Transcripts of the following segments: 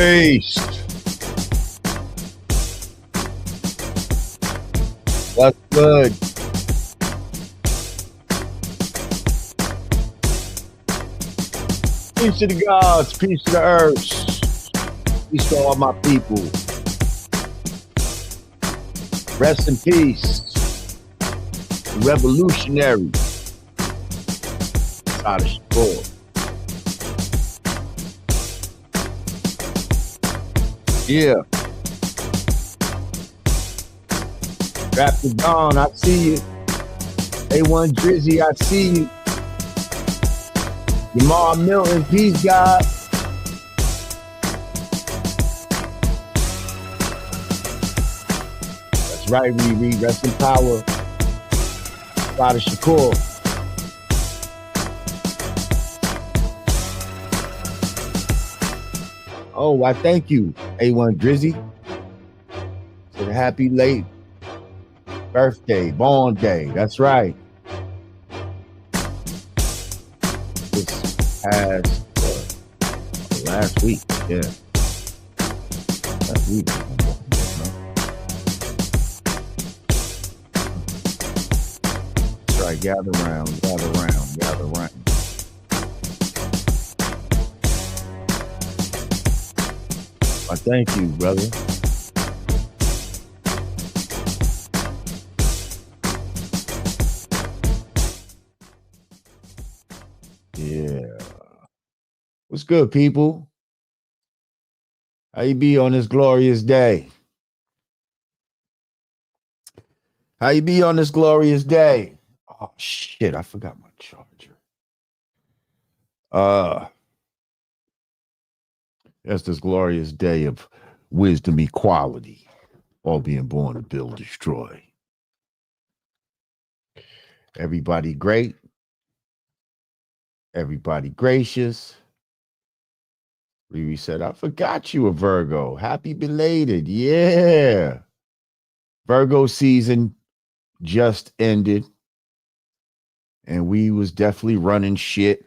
Peace. What's good? Peace to the gods, peace to the earth, peace to all my people. Rest in peace. Revolutionary. Assata Shakur. Yeah. Raptor Dawn, I see you. A1 Drizzy, I see you. Jamal Milton, peace, God. That's right, Riri. Rest in power. Assata Shakur. Oh, I thank you, A1 Drizzy. For the happy late birthday, born day. That's right. This past last week, yeah. Last week. That's right. Gather round, gather round, gather round. I thank you, brother. Yeah. What's good, people? How you be on this glorious day? How you be on this glorious day? Oh shit, I forgot my charger. That's this glorious day of wisdom equality, all being born to build, destroy. Everybody great. Everybody gracious. Riri said, I forgot you were Virgo. Happy belated. Yeah. Virgo season just ended. And we was definitely running shit.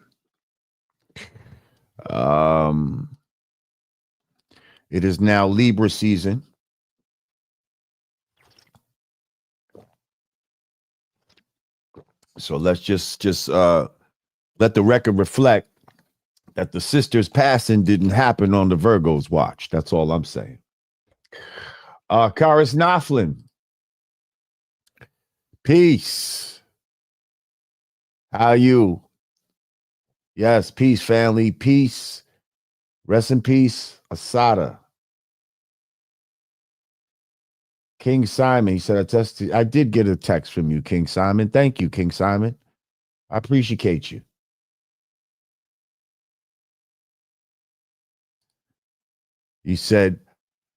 It is now Libra season. So let's just let the record reflect that the sisters passing didn't happen on the Virgos watch. That's all I'm saying. Karis Knopflin. Peace. How you? Yes, peace, family. Peace. Rest in peace, Assata. King Simon, he said, I did get a text from you, King Simon. Thank you, King Simon. I appreciate you. He said,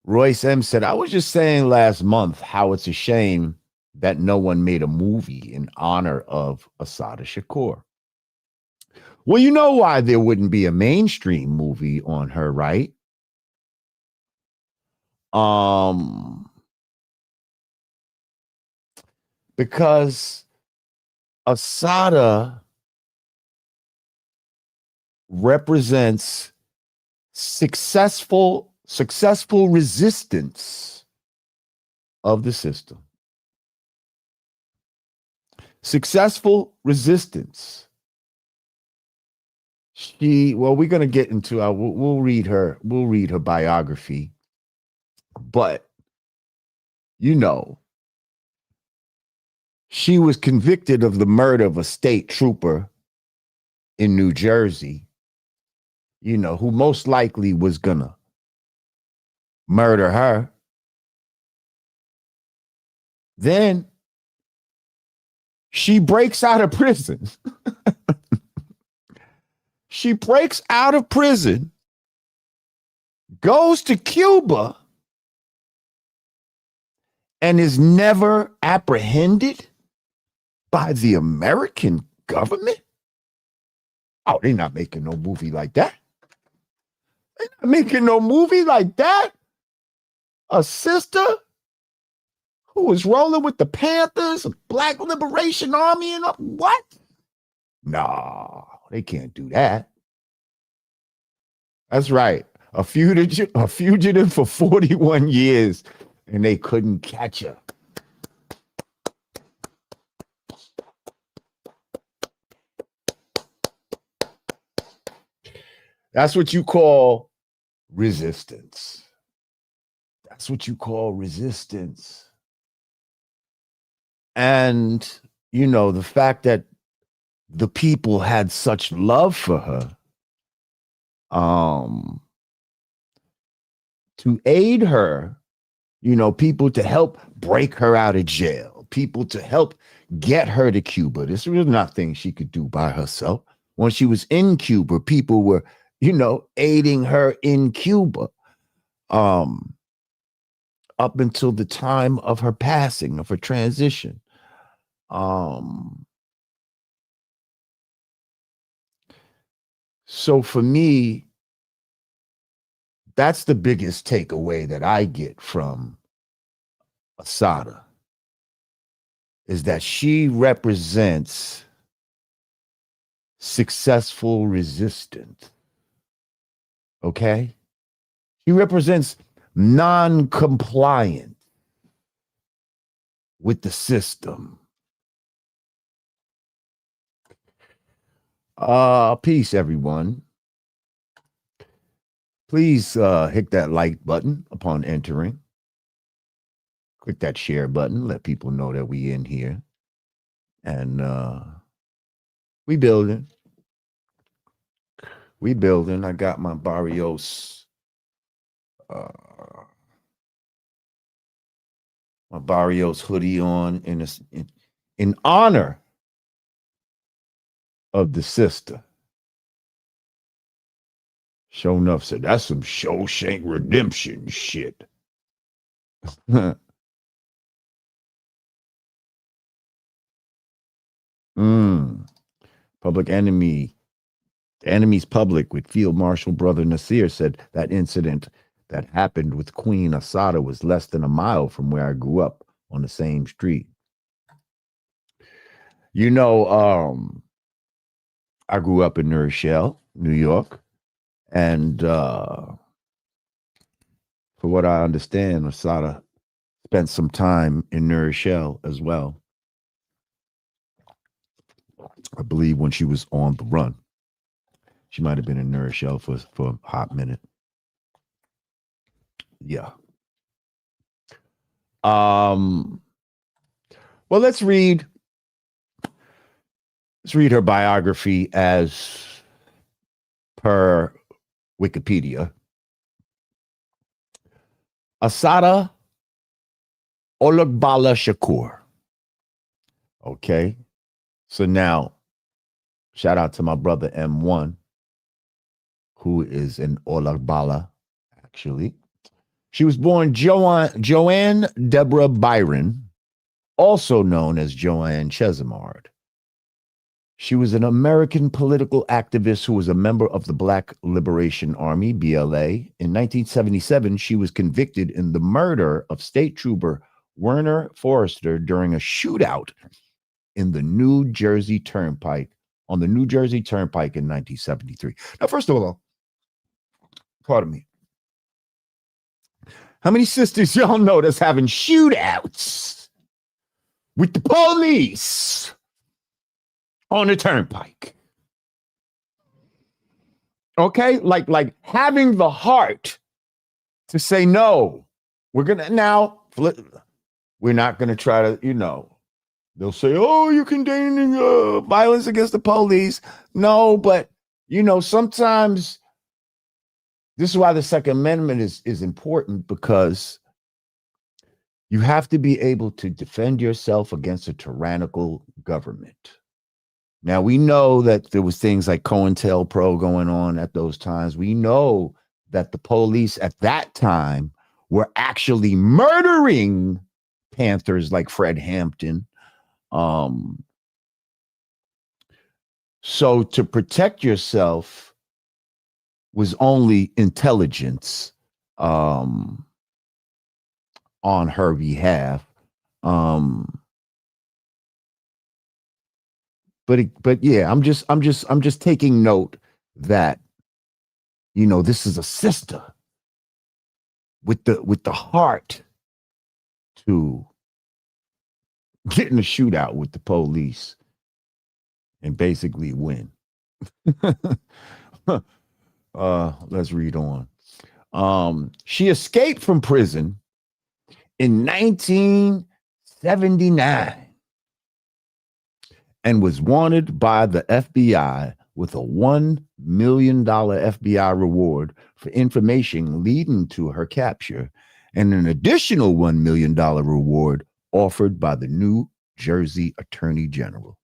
Royce M said, I was just saying last month how it's a shame that no one made a movie in honor of Assata Shakur. Well, you know why there wouldn't be a mainstream movie on her, right? Because Assata represents successful resistance of the system. Successful resistance. We're going to get into we'll read her biography. But she was convicted of the murder of a state trooper in New Jersey, who most likely was gonna murder her. Then she breaks out of prison. She breaks out of prison, goes to Cuba, and is never apprehended by the American government. Oh, they're not making no movie like that. They're not making no movie like that. A sister who was rolling with the Panthers, Black Liberation Army, and what? No, they can't do that. That's right. a fugitive for 41 years, and they couldn't catch her. That's what you call resistance. That's what you call resistance. And, the fact that the people had such love for her, to aid her, people to help break her out of jail, people to help get her to Cuba. This was nothing she could do by herself. When she was in Cuba, people were, aiding her in Cuba, up until the time of her passing, of her transition. So for me, that's the biggest takeaway that I get from Assata, is that she represents successful resistance. Okay? She represents non-compliance with the system. Peace, everyone. Please hit that like button upon entering. Click that share button. Let people know that we in here. And we building. We building. I got my Barrios hoodie on in honor of the sister. Sure enough said, that's some Shawshank Redemption shit. Public Enemy. The Enemy's Public with Field Marshal Brother Nasir said that incident that happened with Queen Assata was less than a mile from where I grew up on the same street. I grew up in New Rochelle, New York, and for what I understand, Assata spent some time in New Rochelle as well. I believe when she was on the run. She might have been in New Rochelle for a hot minute. Yeah. Well, let's read her biography as per Wikipedia. Assata Shakur. Okay. So now, shout out to my brother M1, who is an Olagbala, actually. She was born Joanne Deborah Byron, also known as Joanne Chesimard. She was an American political activist who was a member of the Black Liberation Army, BLA. In 1977, she was convicted in the murder of State Trooper Werner Forrester during a shootout in the New Jersey Turnpike, on the New Jersey Turnpike in 1973. Now, first of all, pardon me. How many sisters y'all know that's having shootouts with the police on the turnpike? Okay, like having the heart to say no. We're not gonna try to, they'll say, oh, you're condemning violence against the police. No, but sometimes this is why the Second Amendment is important, because you have to be able to defend yourself against a tyrannical government. Now, we know that there was things like COINTELPRO going on at those times. We know that the police at that time were actually murdering Panthers like Fred Hampton. So to protect yourself was only intelligence on her behalf. But yeah, I'm just taking note that this is a sister with the heart to get in a shootout with the police and basically win. Let's read on. She escaped from prison in 1979 and was wanted by the FBI with a $1 million FBI reward for information leading to her capture and an additional $1 million reward offered by the New Jersey Attorney General.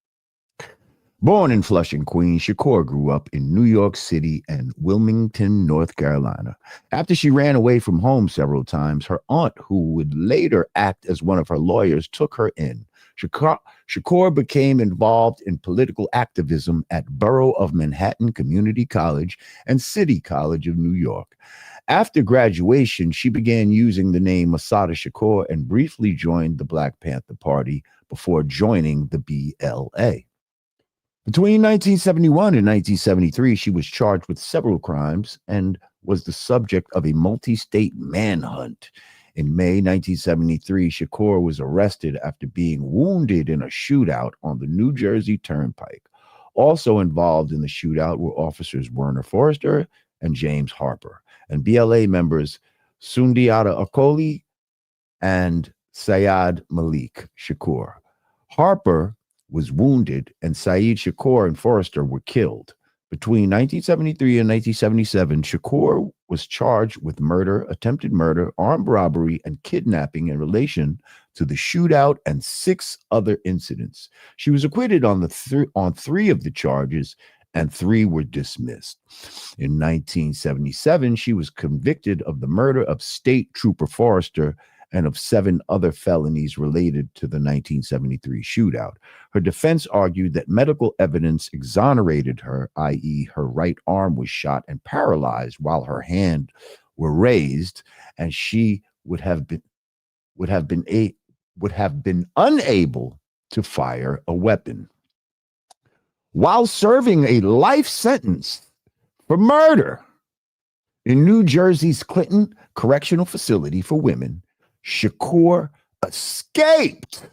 Born in Flushing, Queens, Shakur grew up in New York City and Wilmington, North Carolina. After she ran away from home several times, her aunt, who would later act as one of her lawyers, took her in. Shakur became involved in political activism at Borough of Manhattan Community College and City College of New York. After graduation, she began using the name Assata Shakur and briefly joined the Black Panther Party before joining the BLA. Between 1971 and 1973, she was charged with several crimes and was the subject of a multi-state manhunt. In May 1973, Shakur was arrested after being wounded in a shootout on the New Jersey Turnpike. Also involved in the shootout were officers Werner Forrester and James Harper, and BLA members Sundiata Akoli and Syed Malik Shakur. Harper was wounded, and Syed Shakur and Forrester were killed. Between 1973 and 1977, Shakur was charged with murder, attempted murder, armed robbery, and kidnapping in relation to the shootout and 6 other incidents. She was acquitted on 3 of the charges, and 3 were dismissed. In 1977, she was convicted of the murder of State Trooper Forrester and of 7 other felonies related to the 1973 shootout. Her defense argued that medical evidence exonerated her, i.e., her right arm was shot and paralyzed while her hand were raised, and she would have been unable to fire a weapon. While serving a life sentence for murder in New Jersey's Clinton Correctional Facility for Women, Shakur escaped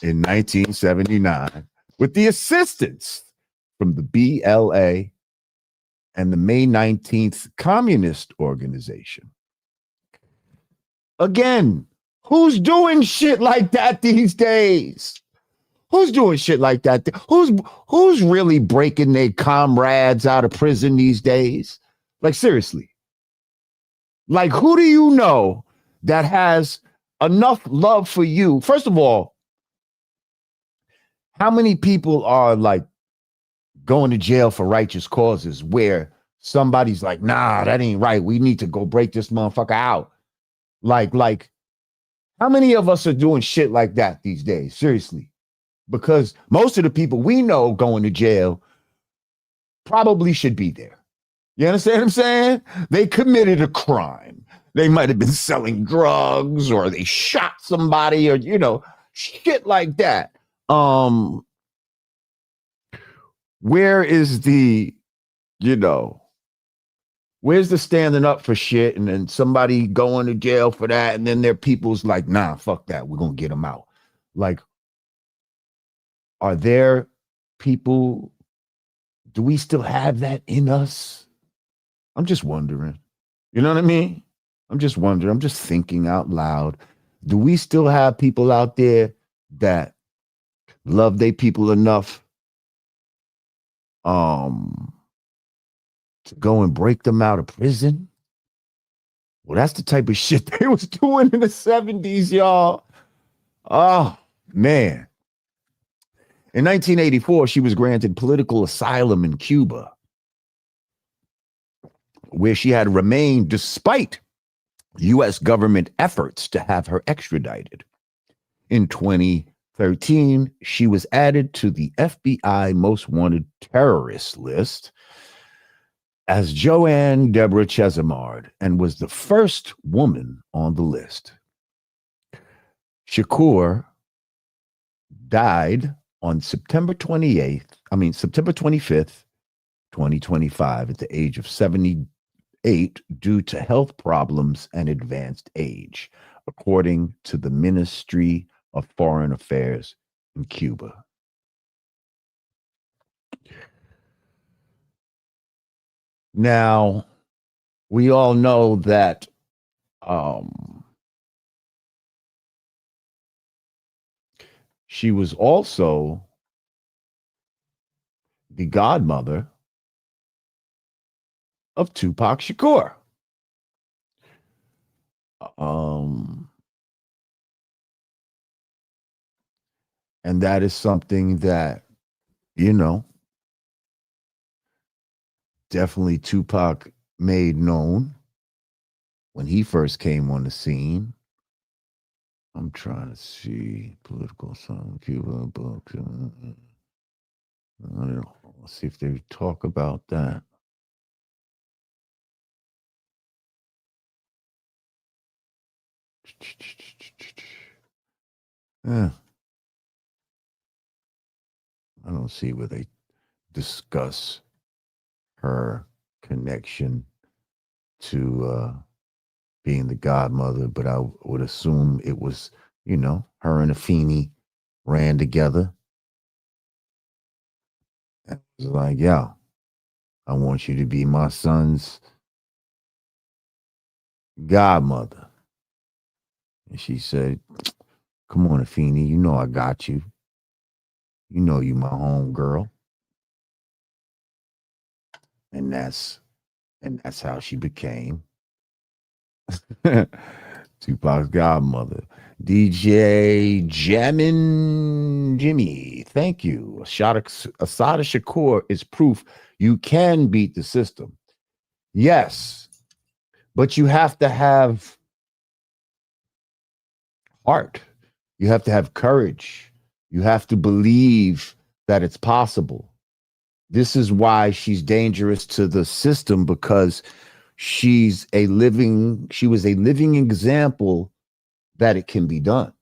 in 1979 with the assistance from the BLA and the May 19th Communist Organization. Again, who's doing shit like that these days? Who's doing shit like that? Who's really breaking their comrades out of prison these days? Like, seriously. Like, who do you know that has enough love for you? First of all, how many people are like going to jail for righteous causes where somebody's like, nah, that ain't right. We need to go break this motherfucker out. Like, how many of us are doing shit like that these days? Seriously. Because most of the people we know going to jail probably should be there. You understand what I'm saying? They committed a crime. They might have been selling drugs or they shot somebody or, shit like that. Where is the, where's the standing up for shit and then somebody going to jail for that and then their people's like, nah, fuck that. We're going to get them out. Like, are there people, do we still have that in us? I'm just wondering. You know what I mean? I'm just wondering. I'm just thinking out loud. Do we still have people out there that love their people enough to go and break them out of prison? Well, that's the type of shit they was doing in the 70s, y'all. Oh, man. In 1984, she was granted political asylum in Cuba, where she had remained despite U.S. government efforts to have her extradited. In 2013, she was added to the FBI Most Wanted Terrorist list as Joanne Deborah Chesimard and was the first woman on the list. Shakur died on September 25th, 2025, at the age of 78 due to health problems and advanced age, according to the Ministry of Foreign Affairs in Cuba. Now, we all know that she was also the godmother of Tupac Shakur. Um, and that is something that, you know, definitely Tupac made known when he first came on the scene. I'm trying to see political song, Cuba books. I don't know. Let's see if they talk about that. Yeah. I don't see where they discuss her connection to being the godmother, but I would assume it was, her and Afeni ran together. And it was like, yeah, I want you to be my son's godmother. And she said, come on, Afeni, you know I got you. You know you my home girl. And that's how she became Tupac's godmother. DJ Jammin Jimmy, thank you. Assata Shakur is proof you can beat the system. Yes, but you have to have heart. You have to have courage. You have to believe that it's possible. This is why she's dangerous to the system, because she was a living example that it can be done.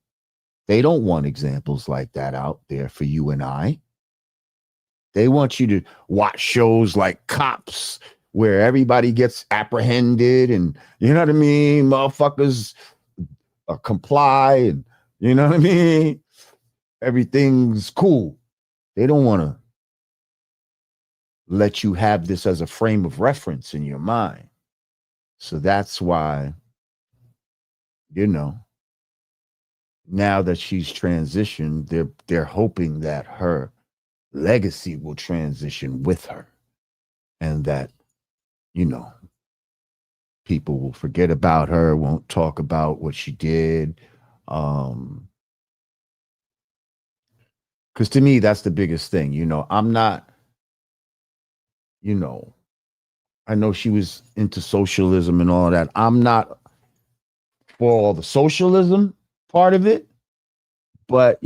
They don't want examples like that out there for you and I. They want you to watch shows like Cops, where everybody gets apprehended and, you know what I mean, motherfuckers comply, and, you know what I mean, everything's cool. They don't want to let you have this as a frame of reference in your mind. So that's why, now that she's transitioned, they're hoping that her legacy will transition with her, and that, people will forget about her, won't talk about what she did. Because to me, that's the biggest thing. I'm not, you know, I know she was into socialism and all that. I'm not for all the socialism part of it, but,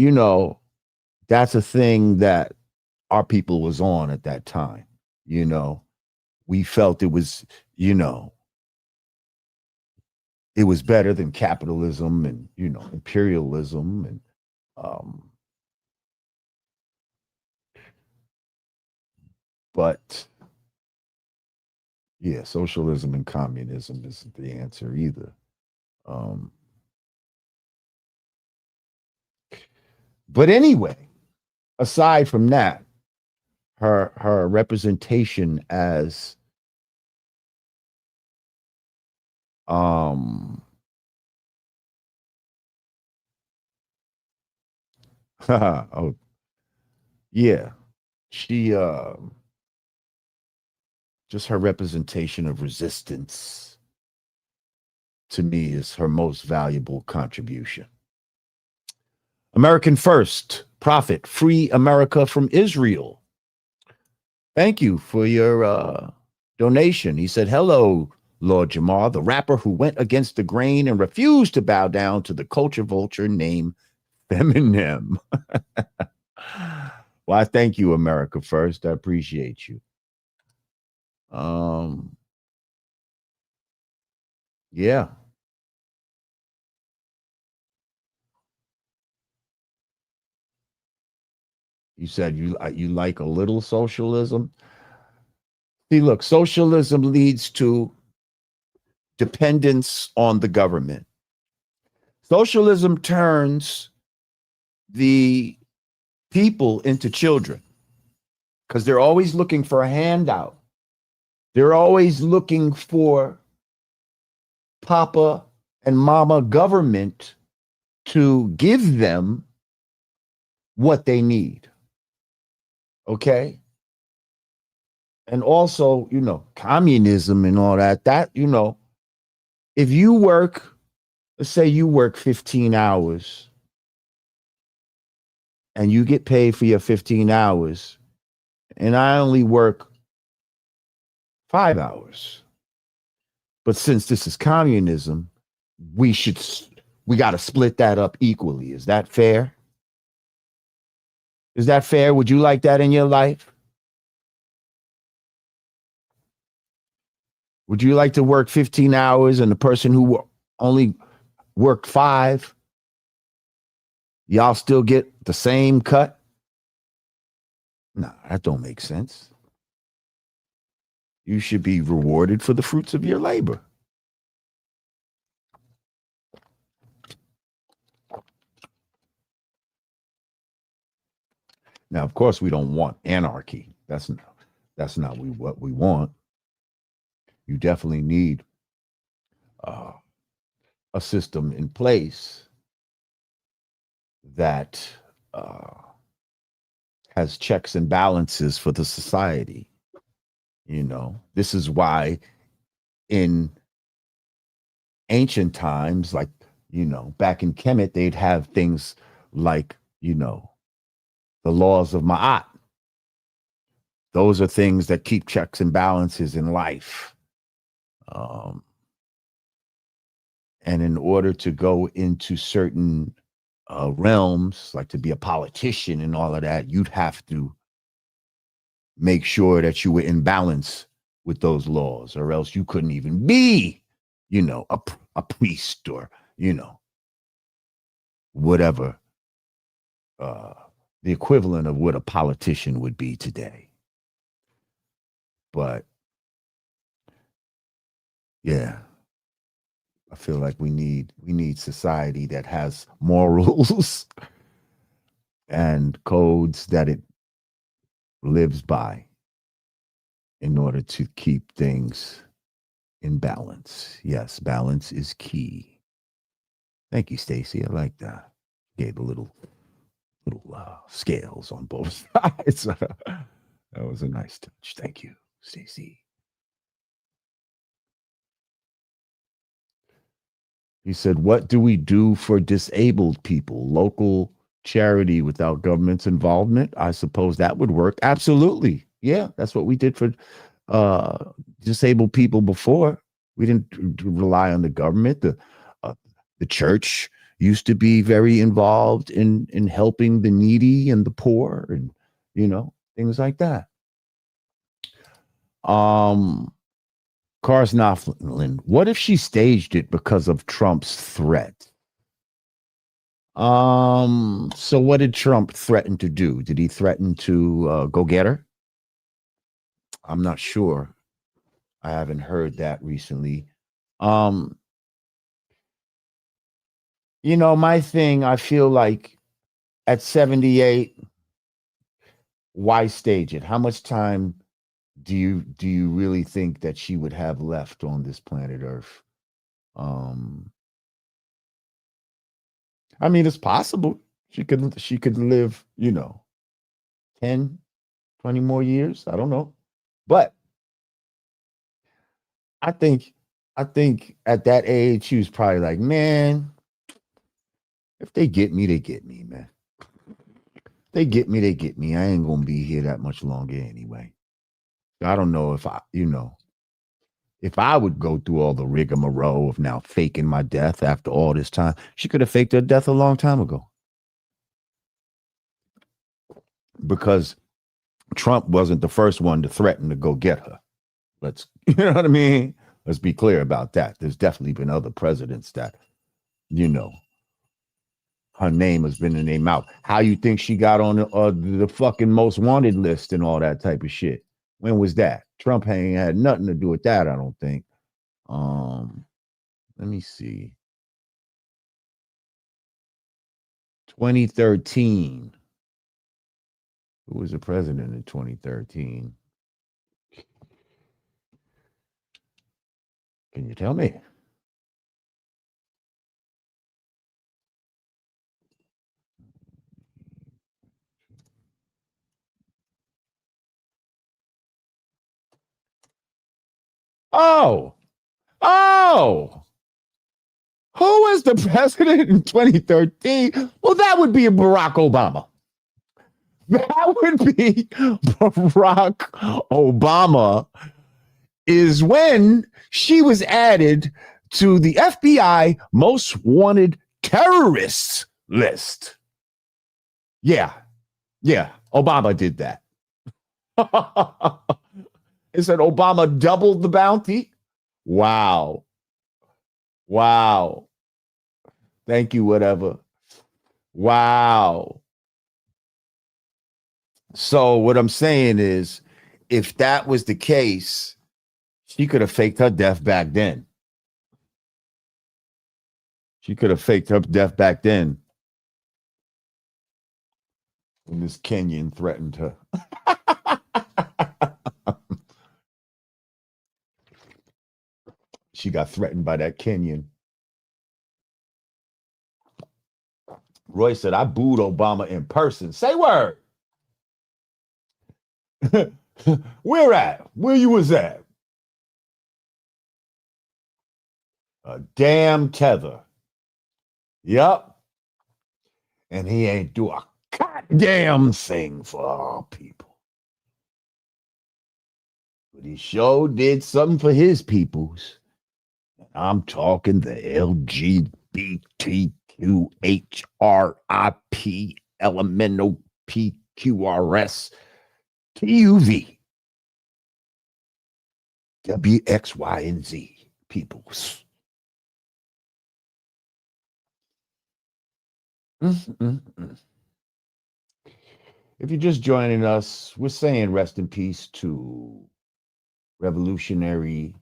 that's a thing that our people was on at that time. We felt it was, it was better than capitalism and, imperialism and, but yeah, socialism and communism isn't the answer either. Um, but anyway, aside from that, her representation as um oh yeah, she just her representation of resistance to me is her most valuable contribution. American First, Prophet, Free America from Israel. Thank you for your donation. He said, hello, Lord Jamar, the rapper who went against the grain and refused to bow down to the culture vulture named Eminem. Well, I thank you, America First. I appreciate you. Yeah. You said you like a little socialism. See, look, socialism leads to dependence on the government. Socialism turns the people into children because they're always looking for a handout. They're always looking for Papa and Mama government to give them what they need. Okay. And also, communism and all that, if you work, let's say you work 15 hours and you get paid for your 15 hours, and I only work 5 hours. But since this is communism, we got to split that up equally. Is that fair? Is that fair? Would you like that in your life? Would you like to work 15 hours and the person who only worked 5, y'all still get the same cut? No, that don't make sense. You should be rewarded for the fruits of your labor. Now, of course, we don't want anarchy. That's not what we want. You definitely need a system in place that has checks and balances for the society. This is why in ancient times, like, back in Kemet, they'd have things like, the laws of Ma'at. Those are things that keep checks and balances in life. And in order to go into certain realms, like to be a politician and all of that, you'd have to make sure that you were in balance with those laws, or else you couldn't even be, a priest or, whatever, the equivalent of what a politician would be today. But yeah, I feel like we need society that has morals and codes that it lives by in order to keep things in balance. Yes, balance is key. Thank you, Stacy. I like that. Gave a little scales on both sides. That was a nice touch. Thank you, Stacy. He said, what do we do for disabled people? Local charity without government's involvement? I suppose that would work. Absolutely. Yeah, that's what we did for disabled people before. We didn't rely on the government. The church used to be very involved in helping the needy and the poor and, things like that. Cars Knopflin, what if she staged it because of Trump's threat? So what did Trump threaten to do? Did he threaten to go get her? I'm not sure. I haven't heard that recently. My thing, I feel like at 78, why stage it? How much time do you really think that she would have left on this planet Earth? I mean, it's possible she could live, 10, 20 more years. I don't know. But I think at that age, she was probably like, man, if they get me, they get me, man. They get me, they get me. I ain't gonna be here that much longer anyway. I don't know if if I would go through all the rigmarole of now faking my death after all this time. She could have faked her death a long time ago. Because Trump wasn't the first one to threaten to go get her. You know what I mean? Let's be clear about that. There's definitely been other presidents that, her name has been in their mouth. How you think she got on the fucking most wanted list and all that type of shit? When was that? Trump ain't had nothing to do with that, I don't think. Let me see. 2013. Who was the president in 2013? Can you tell me? Oh, oh, who was the president in 2013? Well, that would be Barack Obama. That would be Barack Obama, is when she was added to the FBI most wanted terrorists list. Yeah, yeah, Obama did that. It said Obama doubled the bounty. Wow. Wow. Thank you, whatever. Wow. So what I'm saying is, if that was the case, she could have faked her death back then. She could have faked her death back then when this Kenyan threatened her. She got threatened by that Kenyan. Roy said, I booed Obama in person. Say word. Where at? Where you was at? A damn tether. Yup. And he ain't do a goddamn thing for our people. But he sure did something for his peoples. I'm talking the LGBTQHRIP elemental PQRS TUV WX, Y, and Z peoples. If you're just joining us, we're saying rest in peace to revolutionary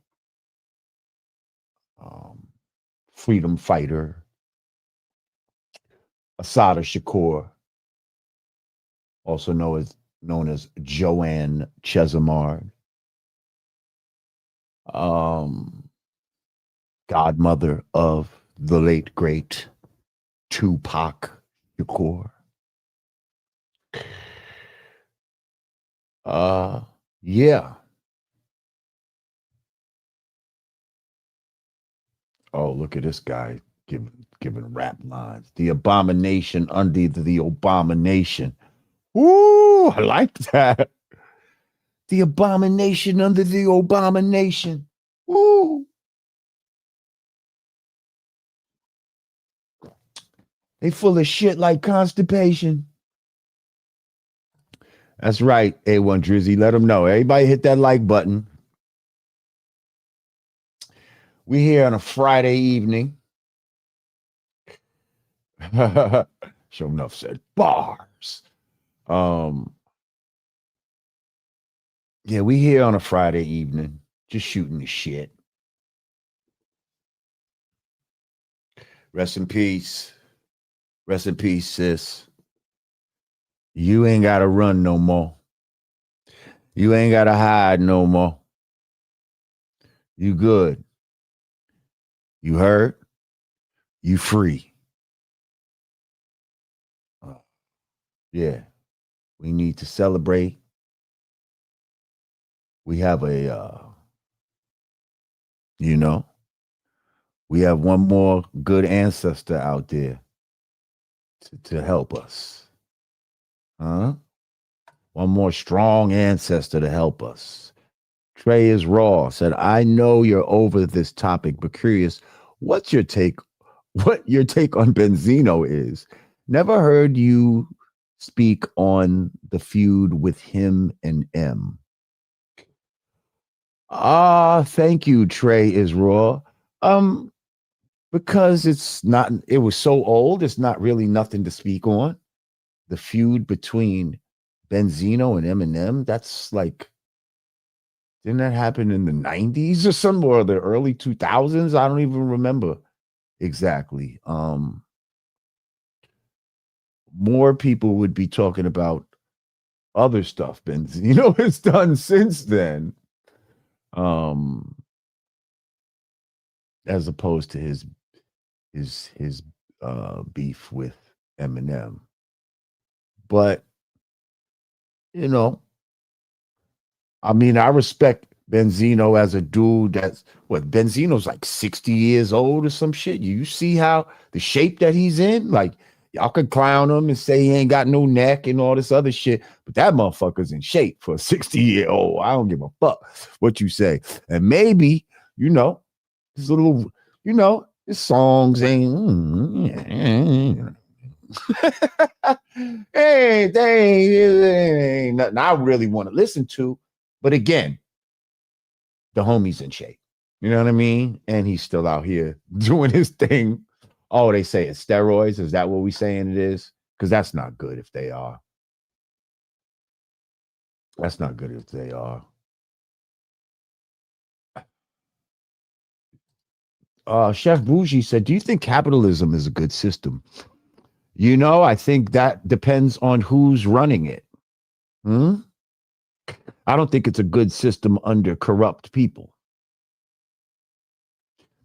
freedom fighter Assata Shakur, also known as Joanne Chesimard, godmother of the late great Tupac Shakur. Yeah. Oh, look at this guy giving rap lines. The abomination under the abomination. Ooh, I like that. The abomination under the abomination. Ooh. They full of shit like constipation. That's right, A1 Drizzy. Let them know. Everybody hit that like button. We here on a Friday evening. Sure enough said bars. Yeah, we here on a Friday evening, just shooting the shit. Rest in peace. Rest in peace, sis. You ain't gotta run no more. You ain't gotta hide no more. You good. You heard? You free. Yeah. We need to celebrate. We have we have one more good ancestor out there to help us. Huh? One more strong ancestor to help us. Trey is raw. Said, I know you're over this topic, but curious, what your take on Benzino is. Never heard you speak on the feud with him and M. Thank you, Trey is raw. Because it was so old, it's not really nothing to speak on. The feud between Benzino and Eminem, that's like Didn't that happen in the 90s or something, or the early 2000s? I don't even remember exactly. More people would be talking about other stuff Benzino has done since then, um, as opposed to his beef with Eminem. But you know, I mean, I respect Benzino as a dude that's what Benzino's like 60 years old or some shit. You see how the shape that he's in? Like, y'all could clown him and say he ain't got no neck and all this other shit, but that motherfucker's in shape for a 60-year-old. I don't give a fuck what you say. And maybe, his little, his songs ain't. Hey, they ain't nothing I really want to listen to. But again, the homie's in shape. You know what I mean? And he's still out here doing his thing. Oh, they say it's steroids. Is that what we saying it is? Because that's not good if they are. That's not good if they are. Chef Bougie said, do you think capitalism is a good system? I think that depends on who's running it. Hmm? I don't think it's a good system under corrupt people.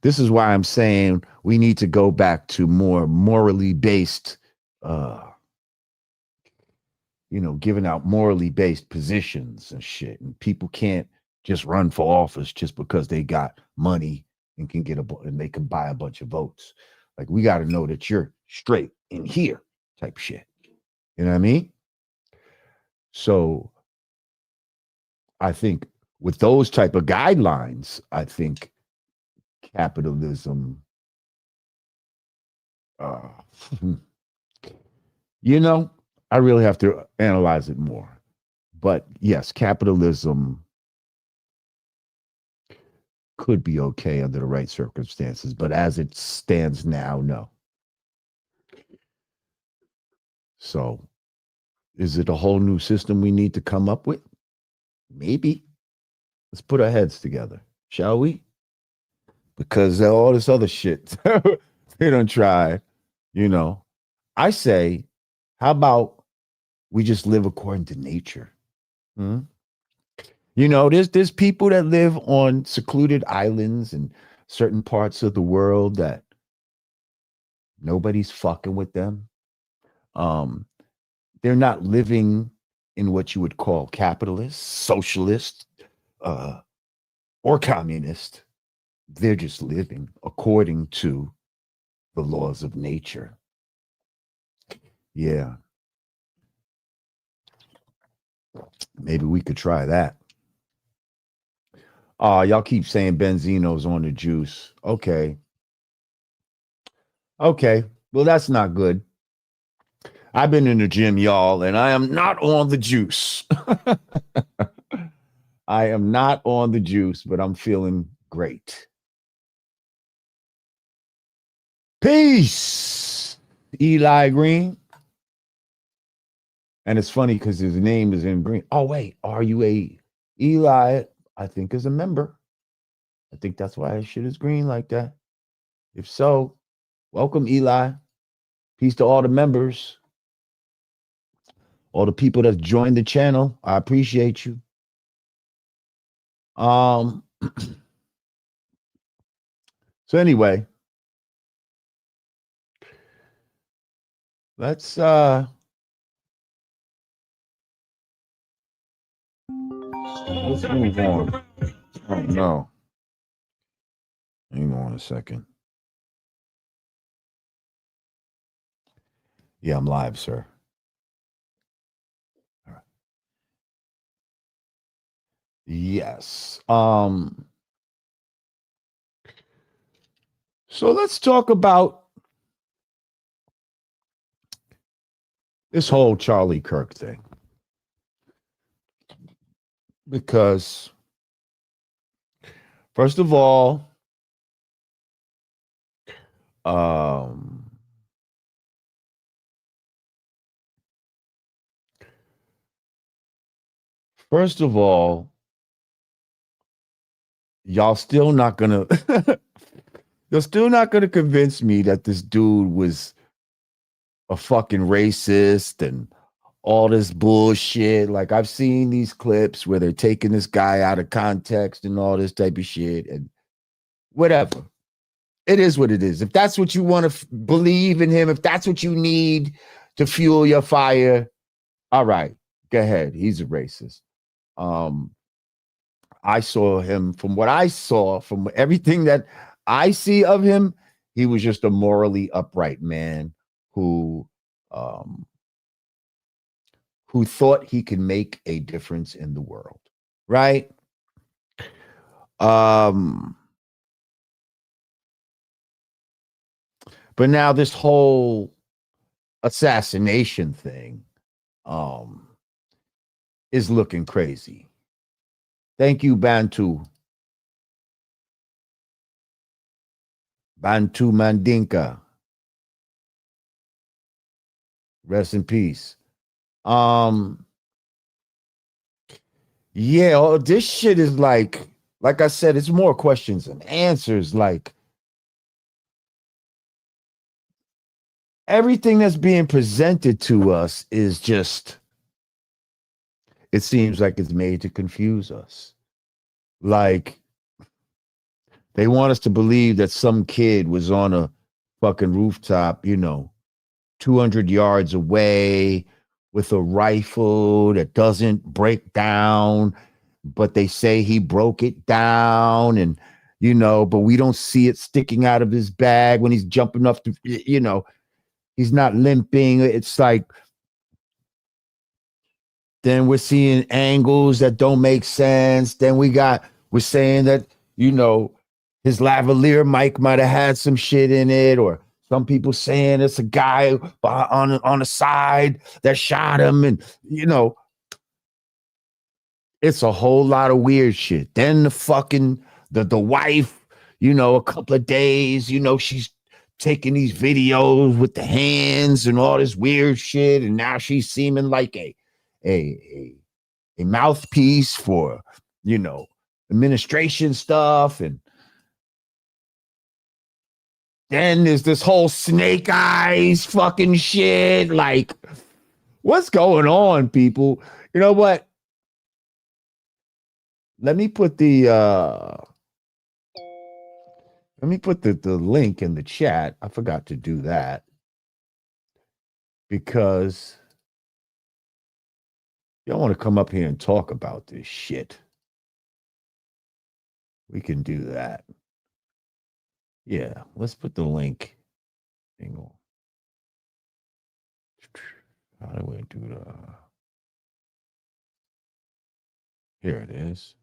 This is why I'm saying we need to go back to more morally based, uh, giving out morally based positions and shit. And people can't just run for office just because they got money and and they can buy a bunch of votes. Like we got to know that you're straight in here type shit. You know what I mean? So I think with those type of guidelines, I think capitalism, uh, I really have to analyze it more. But yes, capitalism could be okay under the right circumstances, but as it stands now, no. So, is it a whole new system we need to come up with? Maybe. Let's put our heads together, shall we? Because all this other shit they don't try, you know. I say, how about we just live according to nature? Hmm? There's people that live on secluded islands in certain parts of the world that nobody's fucking with them. Um, they're not living in what you would call capitalist, socialist, uh, or communist. They're just living according to the laws of nature. Yeah, maybe we could try that. Y'all keep saying Benzino's on the juice. Okay. Okay. Well, that's not good. I've been in the gym, y'all, and I am not on the juice. I am not on the juice, but I'm feeling great. Peace, Eli Green. And it's funny because his name is in green. Oh, wait, are you a Eli? I think is a member. I think that's why his shit is green like that. If so, welcome, Eli. Peace to all the members, all the people that joined the channel. I appreciate you. Um, so anyway, let's move on. Oh no. Hang on a second. Yeah, I'm live, sir. All right. Yes. So let's talk about this whole Charlie Kirk thing. Because first of all, um first of all, y'all still not gonna you're still not gonna convince me that this dude was a fucking racist and all this bullshit. Like I've seen these clips where they're taking this guy out of context and all this type of shit and whatever. It is what it is. If that's what you want to believe in him, if that's what you need to fuel your fire, all right, go ahead. He's a racist. I saw him from what I saw, from everything that I see of him, he was just a morally upright man who um, who thought he could make a difference in the world, right? But now this whole assassination thing is looking crazy. Thank you, Bantu. Bantu Mandinka. Rest in peace. Yeah, this shit is like I said, it's more questions than answers. Like everything that's being presented to us is just, it seems like it's made to confuse us. Like they want us to believe that some kid was on a fucking rooftop, 200 yards away with a rifle that doesn't break down, but they say he broke it down and, but we don't see it sticking out of his bag when he's jumping up to, he's not limping. It's like, then we're seeing angles that don't make sense. Then we're saying that, his lavalier mic might have had some shit in it, or some people saying it's a guy on the side that shot him. And, it's a whole lot of weird shit. Then the wife, a couple of days, she's taking these videos with the hands and all this weird shit. And now she's seeming like a mouthpiece for, administration stuff. And then there's this whole snake eyes fucking shit. Like, what's going on, people? You know what? Let me put the link in the chat. I forgot to do that because y'all want to come up here and talk about this shit. We can do that. Yeah, let's put the link. Hang on. How do we do the? Here it is.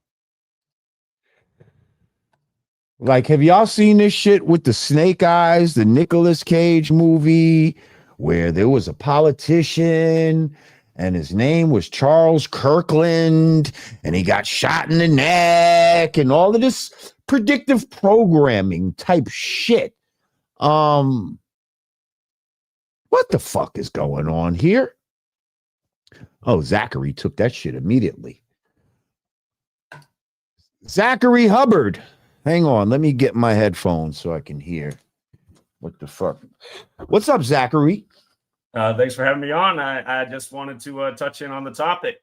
Like, have y'all seen this shit with the snake eyes, the Nicolas Cage movie, where there was a politician and his name was Charles Kirkland and he got shot in the neck and all of this predictive programming type shit. What the fuck is going on here? Oh, Zachary took that shit immediately. Zachary Hubbard. Hang on, let me get my headphones so I can hear. What the fuck? What's up, Zachary? Thanks for having me on. I just wanted to touch in on the topic.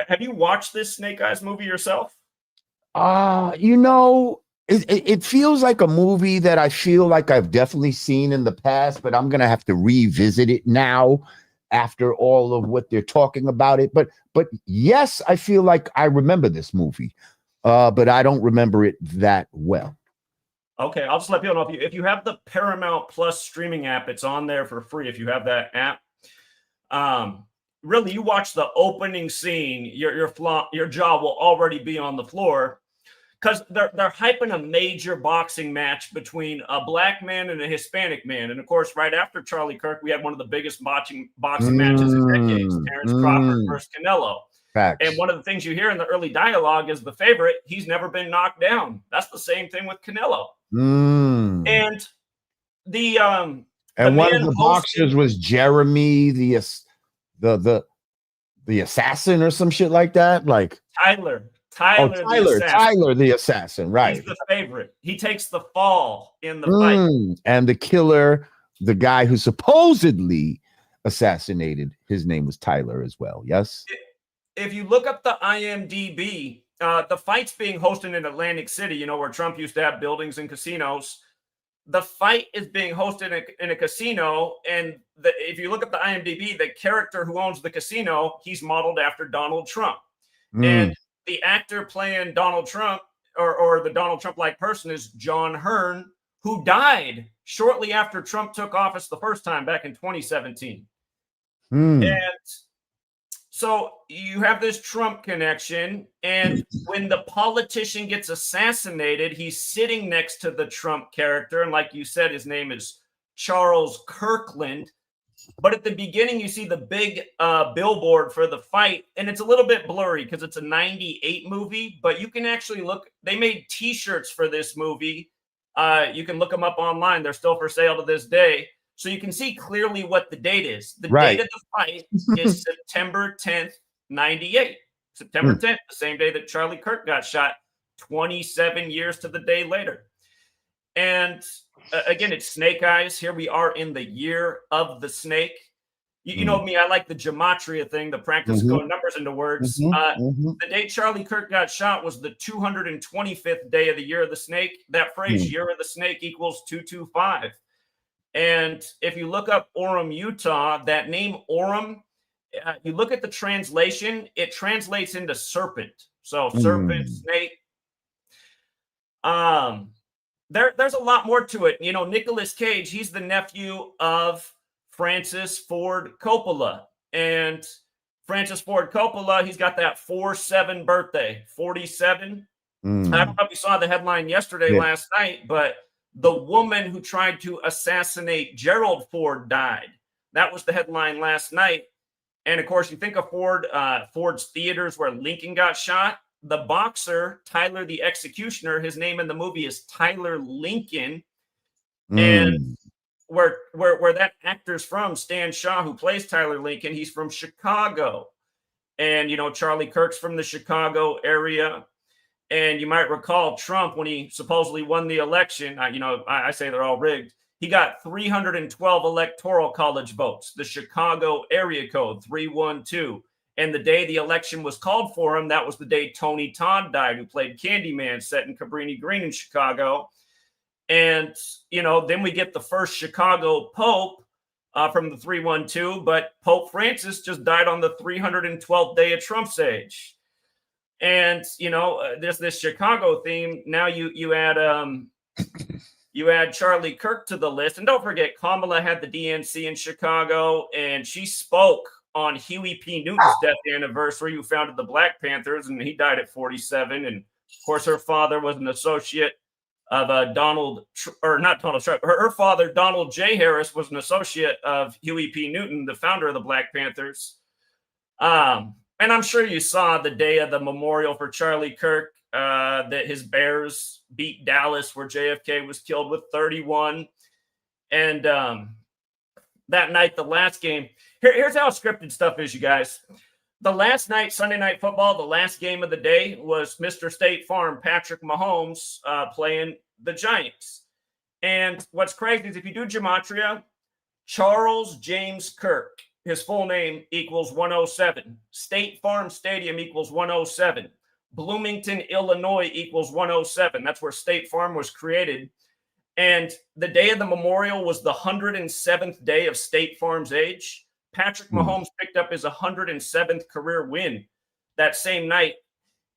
Have you watched this Snake Eyes movie yourself? It feels like a movie that I feel like I've definitely seen in the past, but I'm going to have to revisit it now after all of what they're talking about it. But yes, I feel like I remember this movie. But I don't remember it that well. Okay, I'll just let people know if you have the Paramount Plus streaming app, it's on there for free. If you have that app, really, you watch the opening scene, your jaw will already be on the floor because they're hyping a major boxing match between a black man and a Hispanic man. And of course, right after Charlie Kirk, we had one of the biggest boxing matches in decades: Terrence Crawford versus Canelo. Facts. And one of the things you hear in the early dialogue is the favorite, he's never been knocked down. That's the same thing with Canelo. And one of the boxers was Jeremy, the assassin or some shit like that. Like Tyler. Tyler the assassin. Tyler the assassin, right. He's the favorite. He takes the fall in the fight. And the killer, the guy who supposedly assassinated, his name was Tyler as well, yes? If you look up the IMDb, the fight's being hosted in Atlantic City, where Trump used to have buildings and casinos. The fight is being hosted in a casino, and if you look up the IMDb, the character who owns the casino, he's modeled after Donald Trump. And the actor playing Donald Trump, or the Donald Trump-like person, is John Hearn, who died shortly after Trump took office the first time back in 2017. And so you have this Trump connection, and when the politician gets assassinated, he's sitting next to the Trump character, and like you said, his name is Charles Kirkland. But at the beginning, you see the big billboard for the fight, and it's a little bit blurry because it's a 98 movie, but you can actually look. They made T-shirts for this movie. You can look them up online. They're still for sale to this day. So you can see clearly what the date is. The date of the fight is September 10th, 98. September 10th, the same day that Charlie Kirk got shot, 27 years to the day later. And again, it's Snake Eyes. Here we are in the year of the snake. You know me, I like the gematria thing, the practice of going numbers into words. The day Charlie Kirk got shot was the 225th day of the year of the snake. That phrase, year of the snake, equals 225. And if you look up Orem, Utah, that name Orem, you look at the translation, it translates into serpent. So serpent, snake. There's a lot more to it. Nicolas Cage, he's the nephew of Francis Ford Coppola. And Francis Ford Coppola, he's got that 4-7 birthday, 47. I don't know if you saw the headline last night, but the woman who tried to assassinate Gerald Ford died. That was the headline last night. And of course, you think of Ford's theaters where Lincoln got shot. The boxer, Tyler the Executioner, his name in the movie is Tyler Lincoln. And where that actor's from, Stan Shaw, who plays Tyler Lincoln, he's from Chicago. And, Charlie Kirk's from the Chicago area. And you might recall Trump, when he supposedly won the election, I say they're all rigged. He got 312 electoral college votes, the Chicago area code 312. And the day the election was called for him, that was the day Tony Todd died, who played Candyman, set in Cabrini Green in Chicago. And, then we get the first Chicago Pope from the 312, but Pope Francis just died on the 312th day of Trump's age. And, there's this Chicago theme. Now you add Charlie Kirk to the list. And don't forget, Kamala had the DNC in Chicago, and she spoke on Huey P. Newton's death anniversary, who founded the Black Panthers, and he died at 47. And, of course, her father was an associate of her father, Donald J. Harris, was an associate of Huey P. Newton, the founder of the Black Panthers. And I'm sure you saw the day of the memorial for Charlie Kirk, that his Bears beat Dallas, where JFK was killed with 31. And that night, the last game, here's how scripted stuff is, you guys. The last night, Sunday Night Football, the last game of the day was Mr. State Farm, Patrick Mahomes, playing the Giants. And what's crazy is if you do gematria, Charles James Kirk, his full name, equals 107. State Farm Stadium equals 107. Bloomington, Illinois equals 107. That's where State Farm was created. And the day of the memorial was the 107th day of State Farm's age. Patrick Mahomes picked up his 107th career win that same night.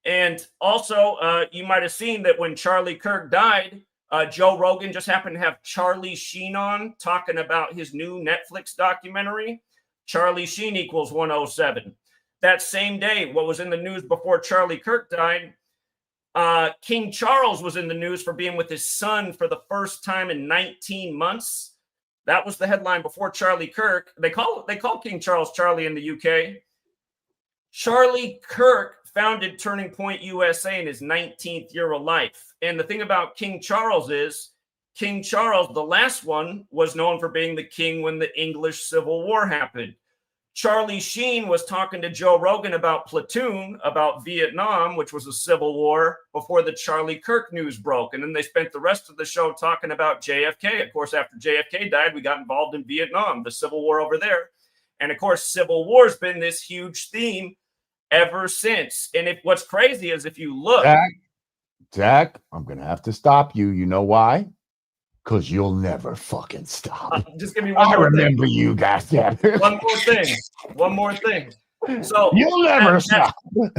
And also, you might have seen that when Charlie Kirk died, Joe Rogan just happened to have Charlie Sheen on talking about his new Netflix documentary. Charlie Sheen equals 107. That same day, what was in the news before Charlie Kirk died, King Charles was in the news for being with his son for the first time in 19 months. That was the headline before Charlie Kirk. They call King Charles Charlie in the UK. Charlie Kirk founded Turning Point USA in his 19th year of life. And the thing about King Charles is, King Charles, the last one, was known for being the king when the English Civil War happened. Charlie Sheen was talking to Joe Rogan about Platoon, about Vietnam, which was a civil war, before the Charlie Kirk news broke. And then they spent the rest of the show talking about JFK. Of course, after JFK died, we got involved in Vietnam, the civil war over there. And of course, civil war's been this huge theme ever since. And what's crazy is if you look. Zach, I'm going to have to stop you. You know why? Because you'll never fucking stop. Just give me one more remember thing. You guys. One more thing. So you'll never stop.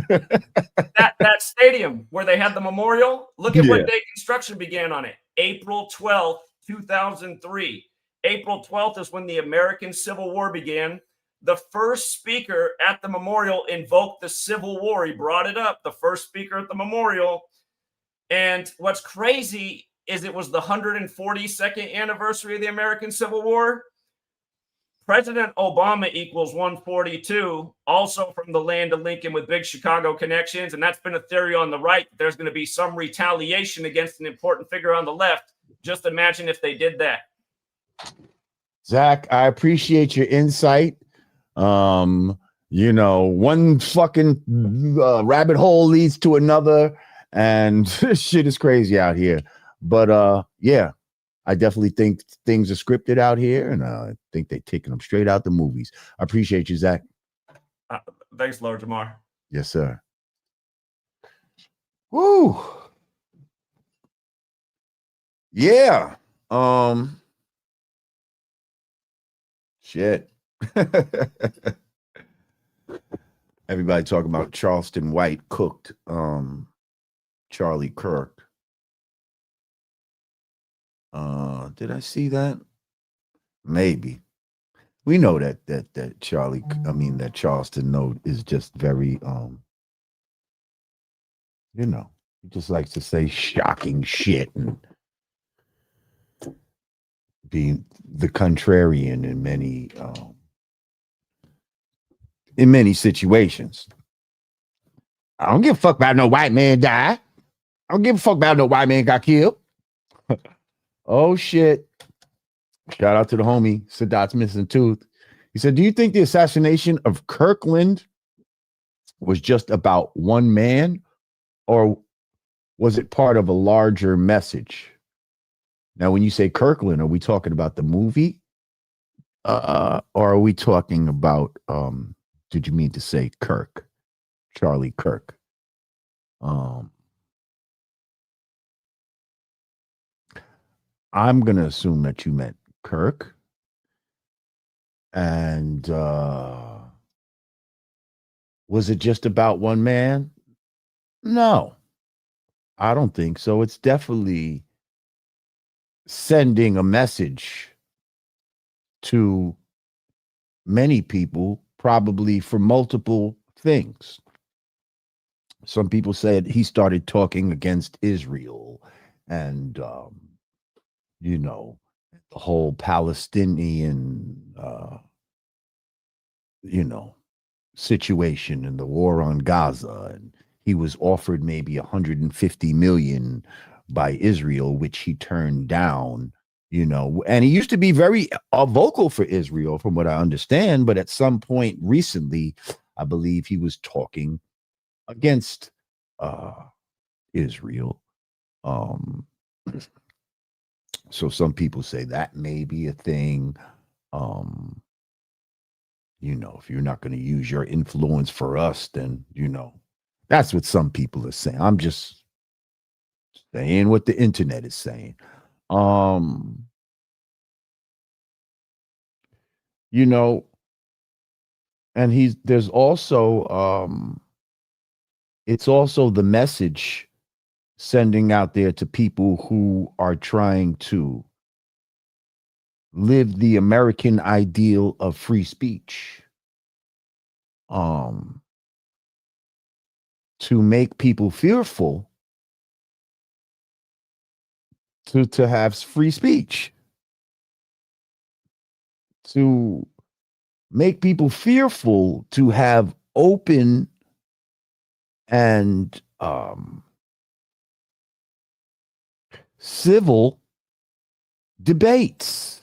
that stadium where they had the memorial, look at what day construction began on it. April 12th, 2003. April 12th is when the American Civil War began. The first speaker at the memorial invoked the Civil War. He brought it up, the first speaker at the memorial. And what's crazy is it was the 142nd anniversary of the American Civil War. President Obama equals 142, also from the land of Lincoln with big Chicago connections. And that's been a theory on the right. There's going to be some retaliation against an important figure on the left. Just imagine if they did that. Zach, I appreciate your insight. One fucking rabbit hole leads to another, and shit is crazy out here. But I definitely think things are scripted out here, and I think they're taking them straight out the movies. I appreciate you, Zach. Thanks, Lord Jamar. Yes, sir. Woo. Yeah. Shit. Everybody talking about Charleston White cooked Charlie Kirk. Did I see that? Maybe. We know that Charleston note is just very he just likes to say shocking shit and be the contrarian in many situations. I don't give a fuck about no white man die. I don't give a fuck about no white man got killed. Oh shit. Shout out to the homie Sadat's missing tooth. He said, do you think the assassination of Kirkland was just about one man, or was it part of a larger message? Now, when you say Kirkland, are we talking about the movie? Or are we talking about did you mean to say Kirk? Charlie Kirk. I'm going to assume that you meant Kirk. And was it just about one man? No, I don't think so. It's definitely sending a message to many people, probably for multiple things. Some people said he started talking against Israel and, the whole Palestinian, situation and the war on Gaza. And he was offered maybe 150 million by Israel, which he turned down, and he used to be very vocal for Israel, from what I understand. But at some point recently, I believe he was talking against Israel. So some people say that may be a thing. If you're not going to use your influence for us, then, that's what some people are saying. I'm just saying what the internet is saying. And there's also, it's also the message sending out there to people who are trying to live the American ideal of free speech, to make people fearful to have free speech, to make people fearful to have open and civil debates.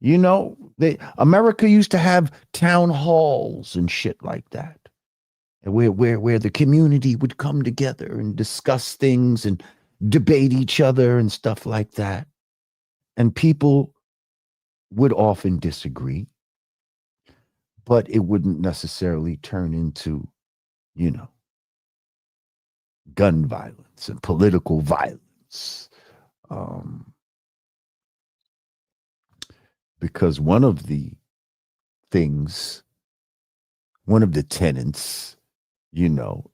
You know, America used to have town halls and shit like that, where the community would come together and discuss things and debate each other and stuff like that. And people would often disagree, but it wouldn't necessarily turn into, you know, gun violence and political violence. Because one of the tenets, you know,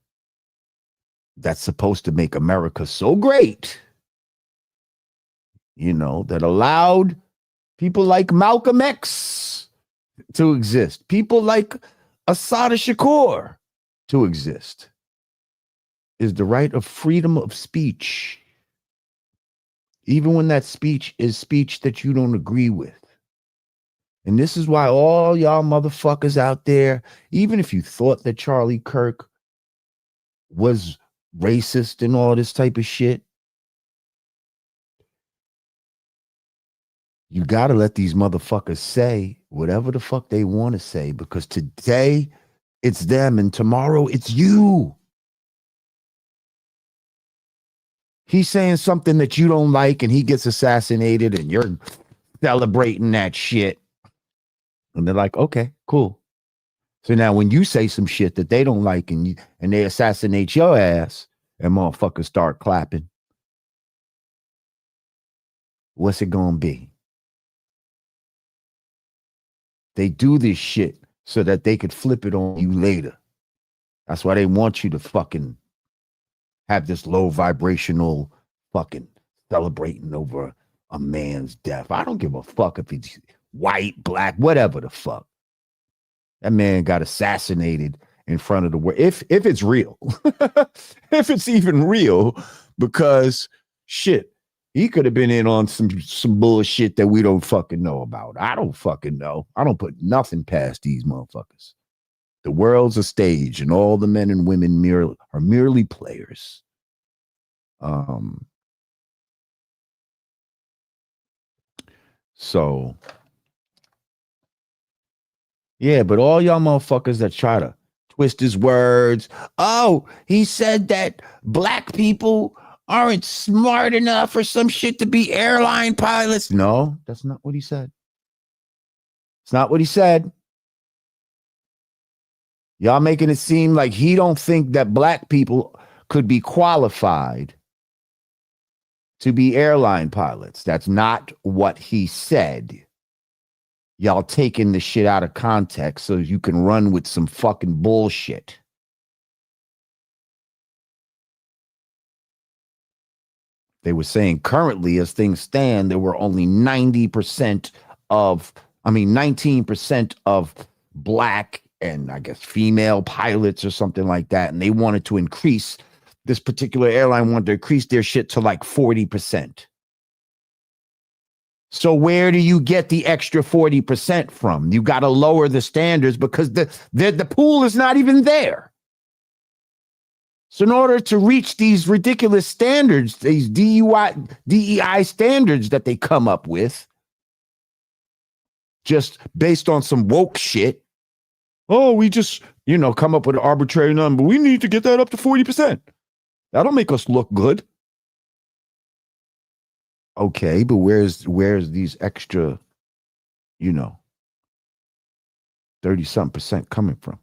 that's supposed to make America so great, you know, that allowed people like Malcolm X to exist, people like Assata Shakur to exist, is the right of freedom of speech, even when that speech is speech that you don't agree with. And this is why all y'all motherfuckers out there, even if you thought that Charlie Kirk was racist and all this type of shit, you got to let these motherfuckers say whatever the fuck they want to say, because today it's them and tomorrow it's you. He's saying something that you don't like and he gets assassinated and you're celebrating that shit. And they're like, okay, cool. So now when you say some shit that they don't like and they assassinate your ass and motherfuckers start clapping, what's it gonna be? They do this shit so that they could flip it on you later. That's why they want you to fucking have this low vibrational fucking celebrating over a man's death. I don't give a fuck if he's white, black, whatever the fuck. That man got assassinated in front of the world. If it's real, if it's even real, because shit, he could have been in on some bullshit that we don't fucking know about. I don't fucking know. I don't put nothing past these motherfuckers. The world's a stage, and all the men and women are merely players. So, yeah, but all y'all motherfuckers that try to twist his words. Oh, he said that black people aren't smart enough or some shit to be airline pilots. No, that's not what he said. It's not what he said. Y'all making it seem like he don't think that black people could be qualified to be airline pilots. That's not what he said. Y'all taking the shit out of context so you can run with some fucking bullshit. They were saying currently, as things stand, there were only 19% of black and I guess female pilots or something like that. And they wanted to increase, this particular airline wanted to increase their shit to like 40%. So where do you get the extra 40% from? You got to lower the standards because the pool is not even there. So in order to reach these ridiculous standards, these DEI standards that they come up with, just based on some woke shit, oh, we just, come up with an arbitrary number. We need to get that up to 40%. That'll make us look good. Okay, but where's these extra, 30-something% coming from?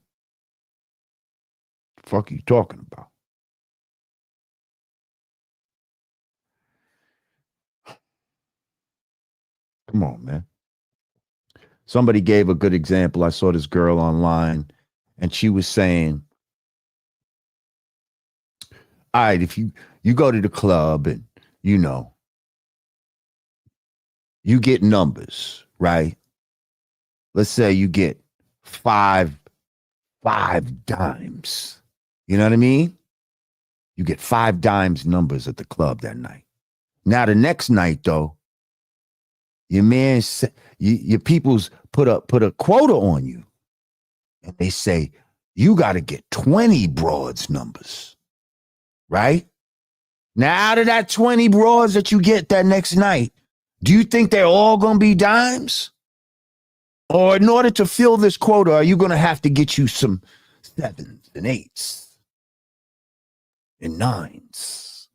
The fuck are you talking about? Come on, man. Somebody gave a good example. I saw this girl online and she was saying, all right, if you go to the club and, you get numbers, right? Let's say you get five dimes. You know what I mean? You get 5 dimes numbers at the club that night. Now the next night, though, your people's put a quota on you, and they say you got to get 20 broads numbers, right? Now out of that 20 broads that you get that next night, do you think they're all gonna be dimes? Or in order to fill this quota, are you going to have to get you some 7s and 8s and 9s?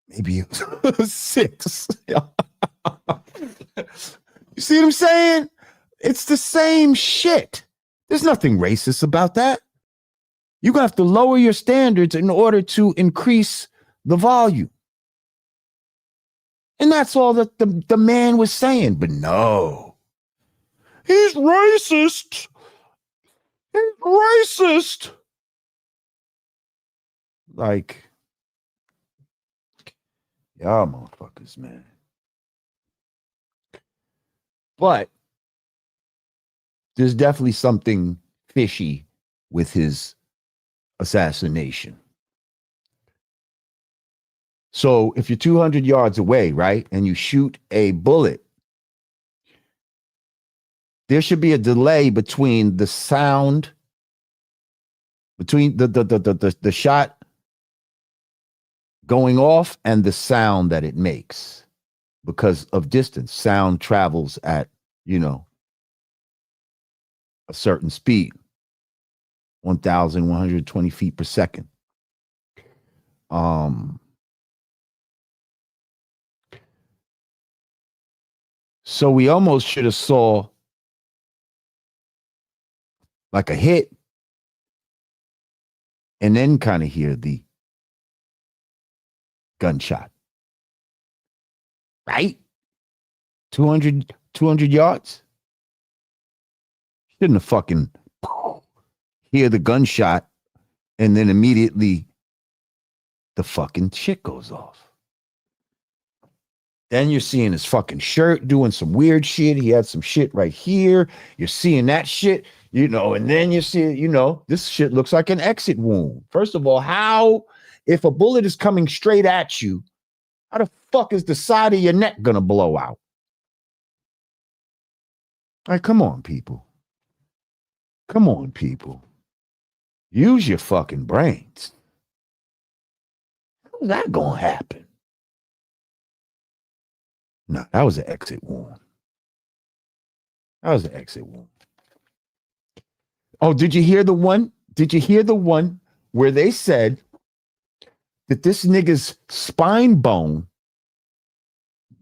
Maybe 6. You see what I'm saying? It's the same shit. There's nothing racist about that. You're going to have to lower your standards in order to increase the volume. And that's all that the man was saying. But no, he's racist. He's racist. Like, y'all motherfuckers, man. But there's definitely something fishy with his assassination. So if you're 200 yards away, right, and you shoot a bullet, there should be a delay between the sound, between the shot going off and the sound that it makes because of distance. Sound travels at, a certain speed, 1,120 feet per second. So we almost should have saw like a hit and then kind of hear the gunshot. Right? 200 yards? Shouldn't have fucking hear the gunshot and then immediately the fucking shit goes off. Then you're seeing his fucking shirt doing some weird shit. He had some shit right here. You're seeing that shit, and then you see, this shit looks like an exit wound. First of all, how, if a bullet is coming straight at you, how the fuck is the side of your neck gonna blow out? All right, come on, people. Come on, people. Use your fucking brains. How's that gonna happen? No, that was an exit wound. That was an exit wound. Oh, did you hear the one? Did you hear the one where they said that this nigga's spine bone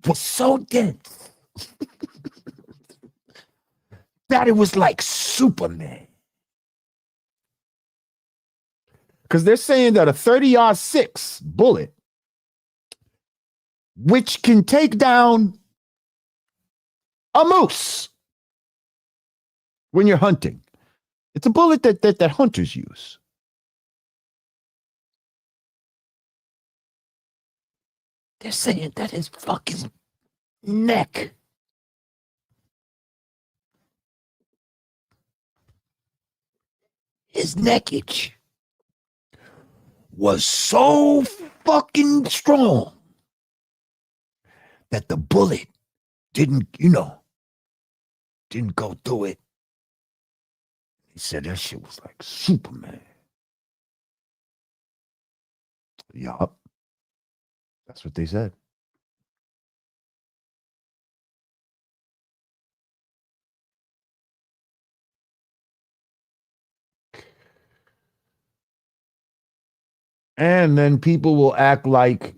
was so dense that it was like Superman? Because they're saying that a 30-06 bullet, which can take down a moose when you're hunting. It's a bullet that hunters use. They're saying that his fucking neck his neckage was so fucking strong that the bullet didn't go through it. He said that shit was like Superman. Yup. That's what they said. And then people will act like,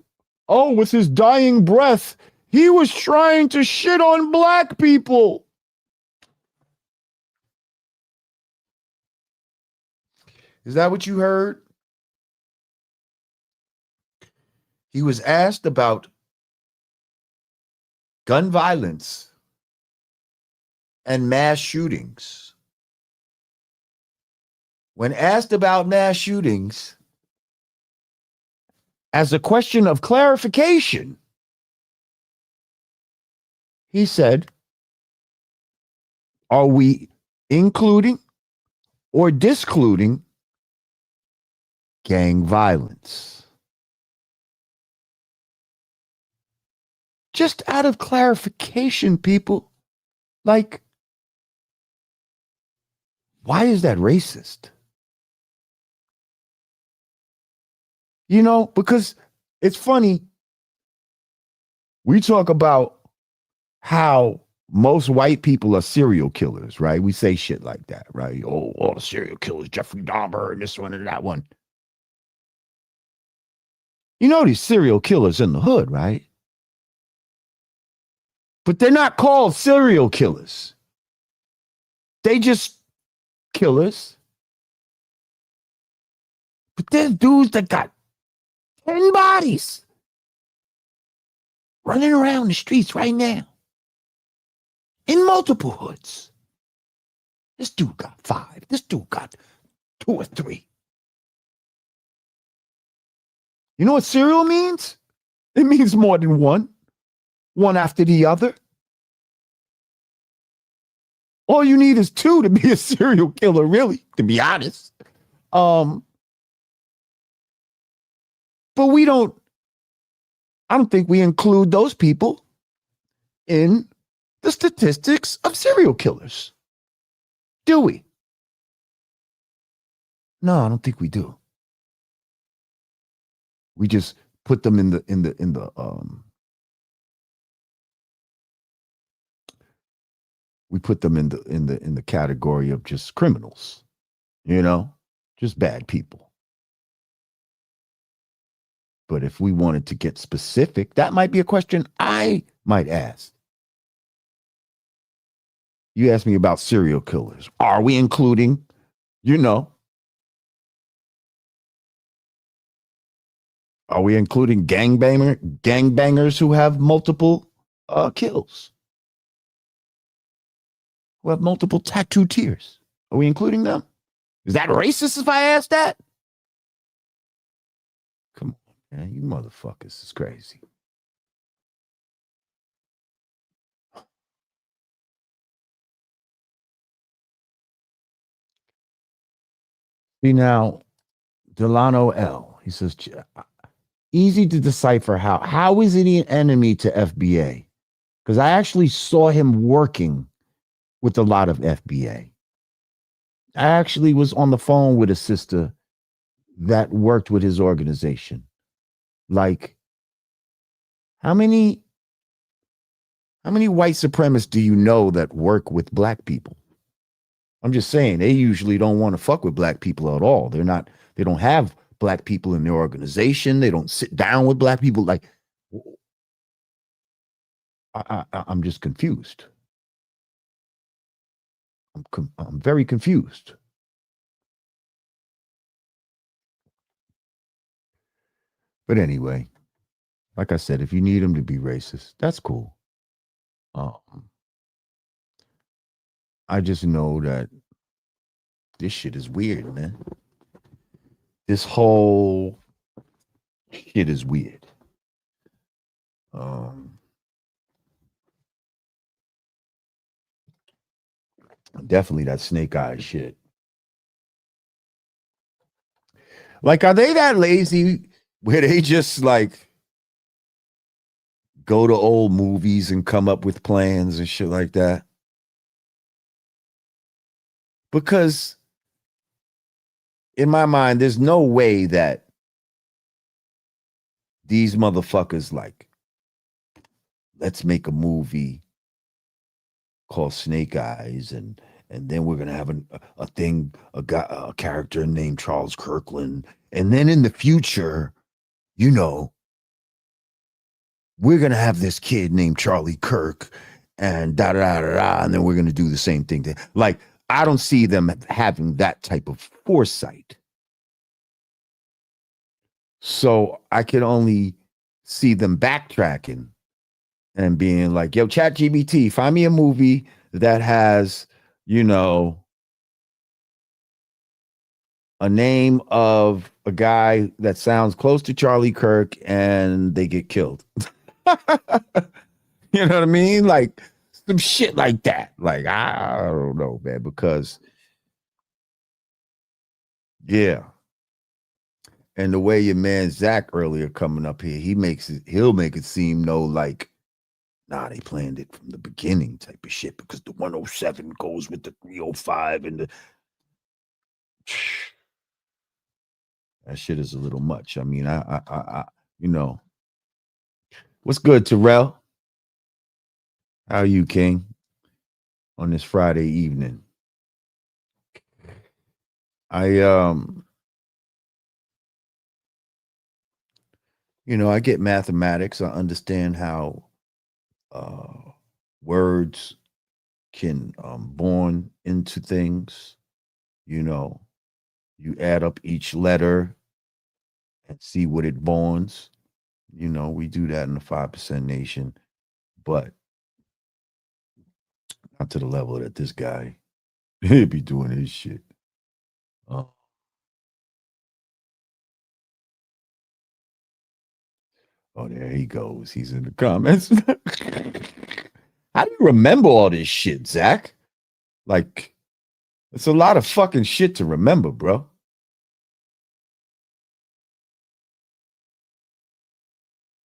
oh, with his dying breath, he was trying to shit on black people. Is that what you heard? He was asked about gun violence and mass shootings. When asked about mass shootings, as a question of clarification, he said, are we including or discluding gang violence? Just out of clarification, people, like, why is that racist? Because it's funny. We talk about how most white people are serial killers, right? We say shit like that, right? Oh, all the serial killers, Jeffrey Dahmer, and this one and that one. You know these serial killers in the hood, right? But they're not called serial killers. They just killers. But there's dudes that got 10 bodies running around the streets right now in multiple hoods. This dude got 5. This dude got 2 or 3. You know what serial means? It means more than one after the other. All you need is 2 to be a serial killer, really, to be honest. But I don't think we include those people in the statistics of serial killers. Do we? No, I don't think we do. We just put them in the category of just criminals, just bad people. But if we wanted to get specific, that might be a question I might ask. You asked me about serial killers. Are we including, are we including gangbangers who have multiple kills? Who have multiple tattoo tears? Are we including them? Is that racist if I ask that? Come on, man. You motherfuckers is crazy. See now, Delano L. He says, easy to decipher how. How is he an enemy to FBA? Because I actually saw him working with a lot of FBA. I actually was on the phone with a sister that worked with his organization. Like, how many white supremacists do you know that work with black people? I'm just saying, they usually don't want to fuck with black people at all. They don't have black people in their organization. They don't sit down with black people. Like, I'm just confused. I'm very confused. But anyway, like I said, if you need them to be racist, that's cool. I just know that this shit is weird, man. This whole shit is weird. Definitely that snake eye shit. Like, are they that lazy where they just like go to old movies and come up with plans and shit like that? Because in my mind, there's no way that these motherfuckers like, let's make a movie called Snake Eyes, and then we're gonna have a character named Charles Kirkland, and then in the future, we're gonna have this kid named Charlie Kirk, and da da da da, and then we're gonna do the same thing. Like, I don't see them having that type of foresight. So I can only see them backtracking and being like, yo, ChatGPT, find me a movie that has, a name of a guy that sounds close to Charlie Kirk and they get killed. You know what I mean? Like some shit like that. Like, I don't know, man, because yeah. And the way your man Zach earlier coming up here, he'll make it seem like, nah, they planned it from the beginning type of shit, because the 107 goes with the 305 and that shit is a little much. I mean, I what's good, Terrell? How are you, King? on this Friday evening. I I get mathematics. I understand how words can born into things. You add up each letter and see what it borns. We do that in the 5% Nation, but not to the level that this guy be doing his shit. Oh, there he goes. He's in the comments. How do you remember all this shit, Zach? Like, it's a lot of fucking shit to remember, bro.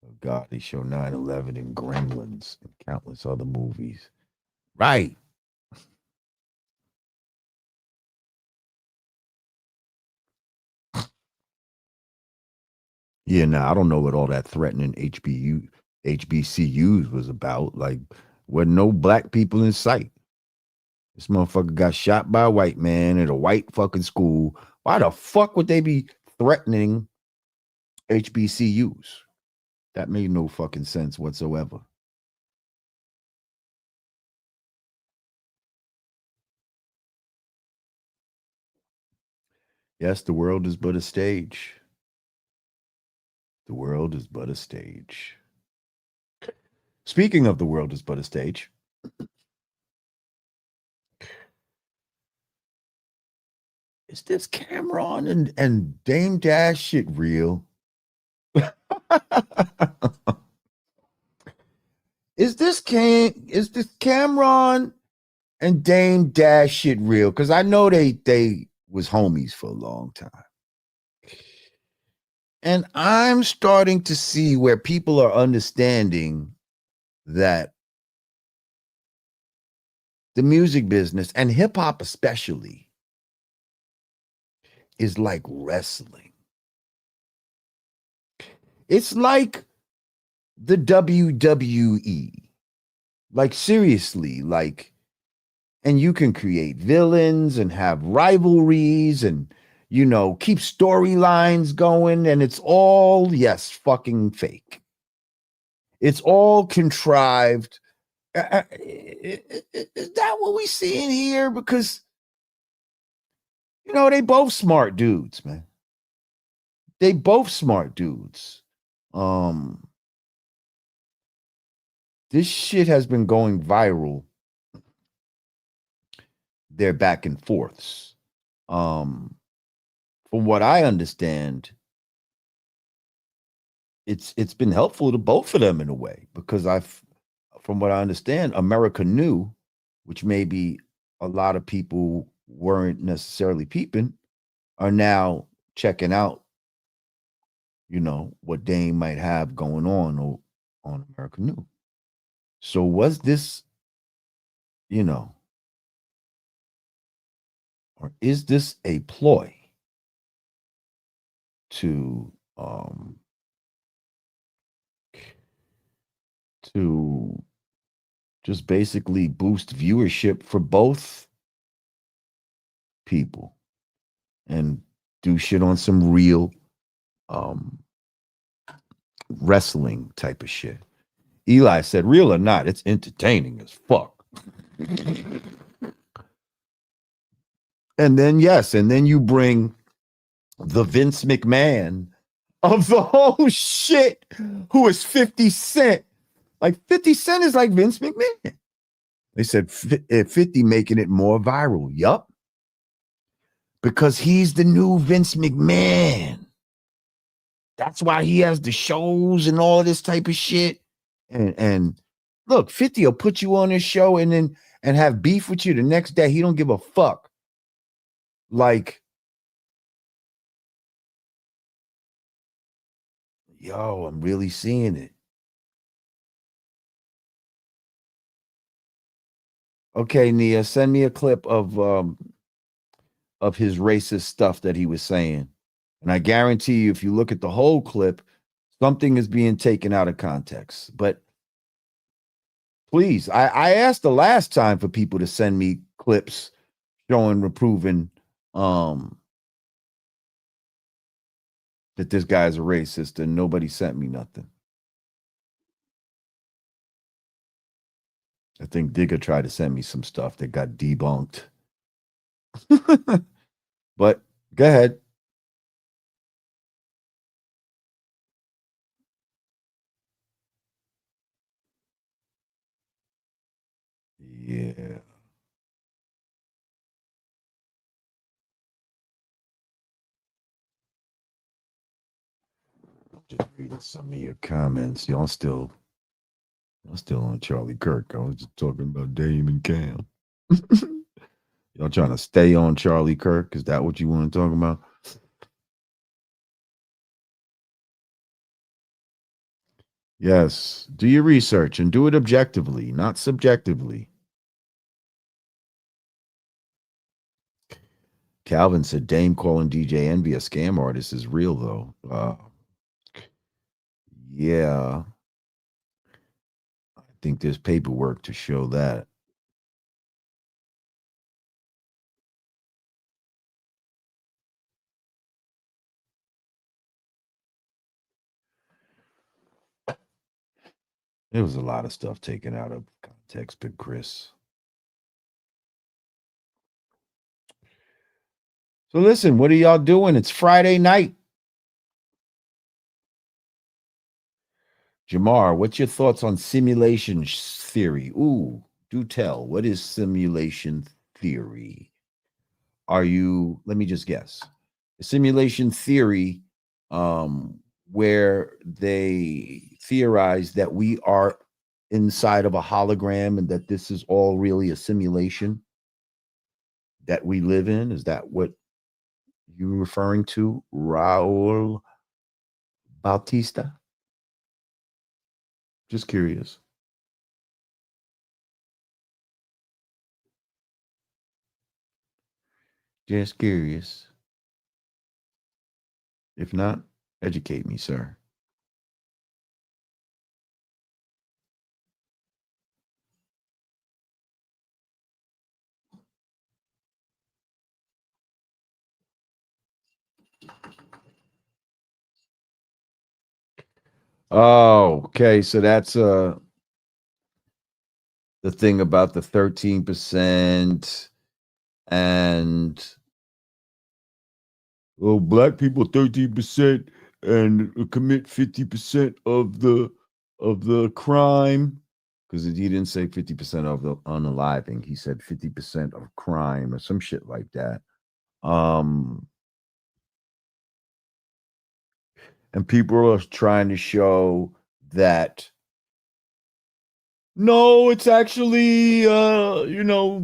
Oh God, they show 9/11 and Gremlins and countless other movies. Right. Yeah, now I don't know what all that threatening HBCUs was about. Like, were no black people in sight. This motherfucker got shot by a white man at a white fucking school. Why the fuck would they be threatening HBCUs? That made no fucking sense whatsoever. Yes, the world is but a stage. The world is but a stage. Speaking of the world is but a stage, is this Camron and Dame Dash shit real? Is this Camron and Dame Dash shit real? Because I know they was homies for a long time. And I'm starting to see where people are understanding that the music business and hip hop especially is like wrestling. It's like the WWE. Like seriously, and you can create villains and have rivalries and keep storylines going, and it's all, yes, fucking fake. It's all contrived. Is that what we see in here? Because they both smart dudes, man. They both smart dudes. This shit has been going viral. Their back and forths. From what I understand, it's been helpful to both of them in a way, because from what I understand, America Knew, which maybe a lot of people weren't necessarily peeping, are now checking out, what Dame might have going on America Knew. So was this, or is this a ploy to just basically boost viewership for both people and do shit on some real wrestling type of shit? Eli said, real or not, it's entertaining as fuck. And then, yes, and then you bring the Vince McMahon of the whole shit, who is 50 Cent. Like 50 Cent is like Vince McMahon. They said 50 making it more viral. Yup. Because he's the new Vince McMahon. That's why he has the shows and all this type of shit. And look, 50 will put you on his show and have beef with you the next day. He don't give a fuck. Like, yo, I'm really seeing it. Okay, Nia, send me a clip of his racist stuff that he was saying. And I guarantee you, if you look at the whole clip, something is being taken out of context. But Please. I asked the last time for people to send me clips showing, reproving that this guy's a racist, and nobody sent me nothing. I think Digger tried to send me some stuff that got debunked. But go ahead. Yeah. Just reading some of your comments. Y'all still on Charlie Kirk. I was just talking about Dame and Cam. Y'all trying to stay on Charlie Kirk? Is that what you want to talk about? Yes. Do your research and do it objectively, not subjectively. Calvin said Dame calling DJ Envy a scam artist is real, though. Yeah. I think there's paperwork to show that. There was a lot of stuff taken out of context, Big Chris. So listen, what are y'all doing? It's Friday night. Jamar, what's your thoughts on simulation theory? Ooh, do tell. What is simulation theory? Let me just guess. Simulation theory, where they theorize that we are inside of a hologram and that this is all really a simulation that we live in. Is that what you're referring to, Raul Bautista? Just curious. Just curious. If not, educate me, sir. Oh, okay. So that's the thing about the 13% and black people 13% and commit 50% of the crime, because he didn't say 50% of the unaliving. He said 50% of crime or some shit like that. And people are trying to show that no, it's actually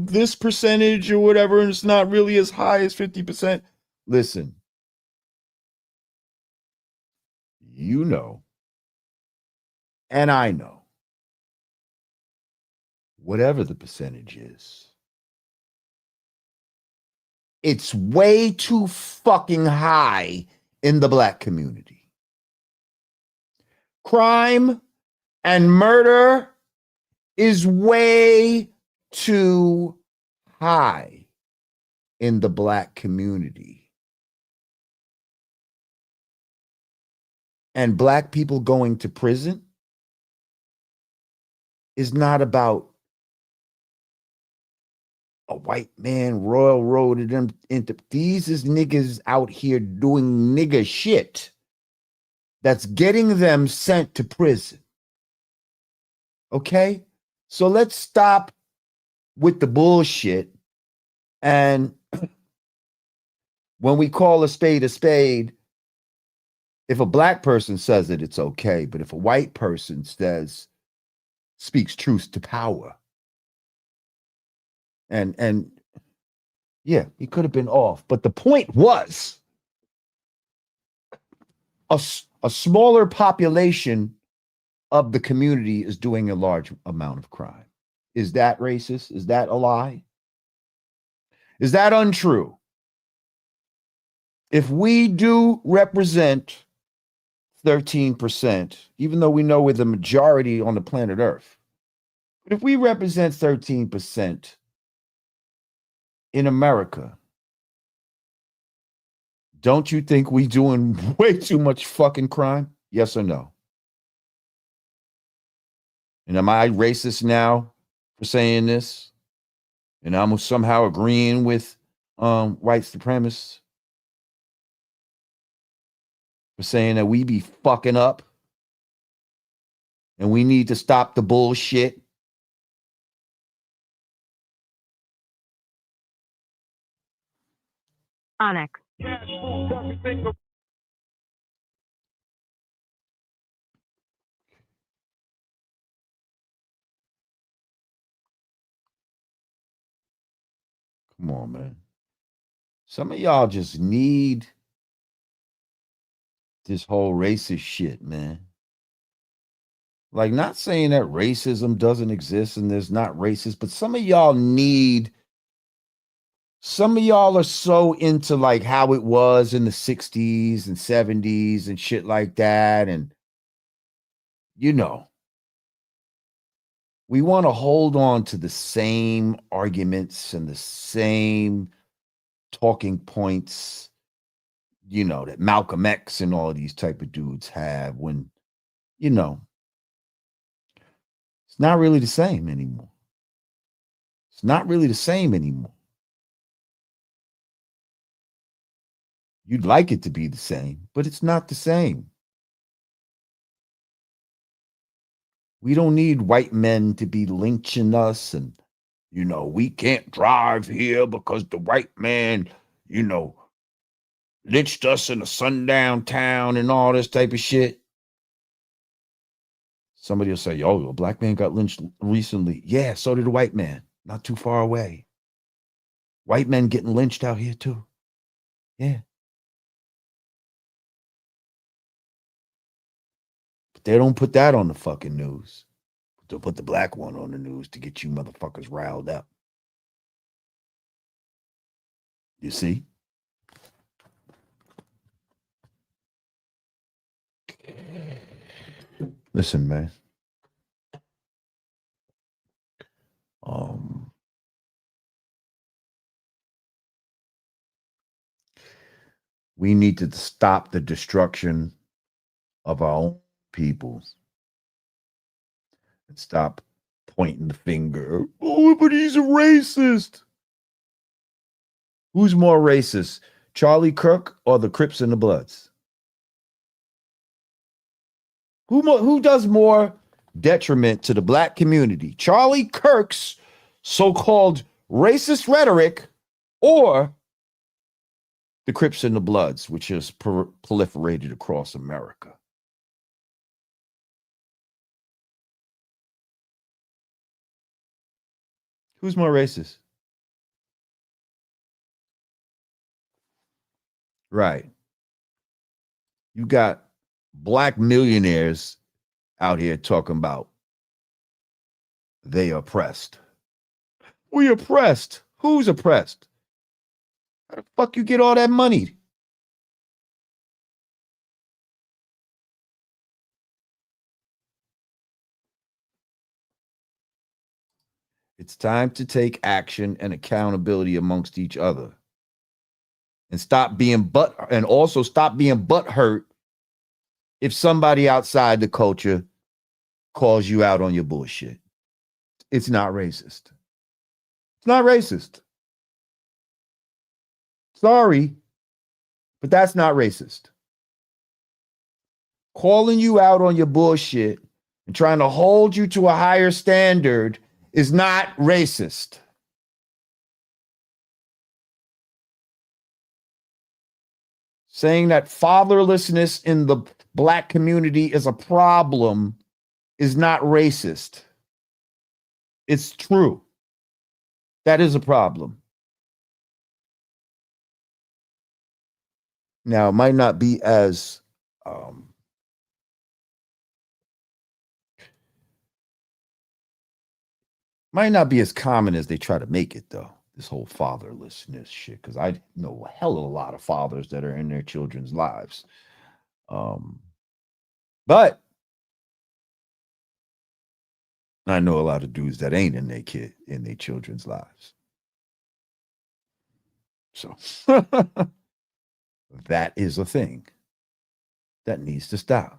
this percentage or whatever, and it's not really as high as 50%. Listen, you know, and I know, whatever the percentage is, it's way too fucking high in the black community. Crime and murder is way too high in the black community. And black people going to prison is not about a white man royal roaded them into. These is niggas out here doing nigga shit that's getting them sent to prison. Okay? So let's stop with the bullshit. And when we call a spade, if a black person says it, it's okay. But if a white person speaks truth to power, and yeah, he could have been off. But the point was a smaller population of the community is doing a large amount of crime. Is that racist? Is that a lie? Is that untrue? If we do represent 13%, even though we know we're the majority on the planet Earth, But if we represent 13% in America, don't you think we doing way too much fucking crime? Yes or no? And am I racist now for saying this? And I'm somehow agreeing with white supremacists for saying that we be fucking up and we need to stop the bullshit. Onyx. Come on, man. Some of y'all just need this whole racist shit, man. Like, not saying that racism doesn't exist and there's not racist, but some of y'all are so into like how it was in the 60s and 70s and shit like that. And, you know, we want to hold on to the same arguments and the same talking points, you know, that Malcolm X and all these type of dudes have when, you know, it's not really the same anymore. It's not really the same anymore. You'd like it to be the same, but it's not the same. We don't need white men to be lynching us and, you know, we can't drive here because the white man, you know, lynched us in a sundown town and all this type of shit. Somebody will say, oh, a black man got lynched recently. Yeah, so did a white man, not too far away. White men getting lynched out here too. Yeah. But they don't put that on the fucking news. They'll put the black one on the news to get you motherfuckers riled up. You see? Listen, man. We need to stop the destruction of our own people and stop pointing the finger. Oh, but he's a racist. Who's more racist, Charlie Kirk or the Crips and the Bloods? Who does more detriment to the black community? Charlie Kirk's so-called racist rhetoric or the Crips and the Bloods, which has proliferated across America? Who's more racist? Right. You got black millionaires out here talking about they oppressed. We oppressed. Who's oppressed? How the fuck you get all that money? It's time to take action and accountability amongst each other. And stop being butthurt if somebody outside the culture calls you out on your bullshit. It's not racist. It's not racist. Sorry, but that's not racist. Calling you out on your bullshit and trying to hold you to a higher standard is not racist. Saying that fatherlessness in the black community is a problem is not racist. It's true. That is a problem. Now, it might not be as common as they try to make it, though. This whole fatherlessness shit, because I know a hell of a lot of fathers that are in their children's lives. But I know a lot of dudes that ain't in their children's lives. So that is a thing that needs to stop.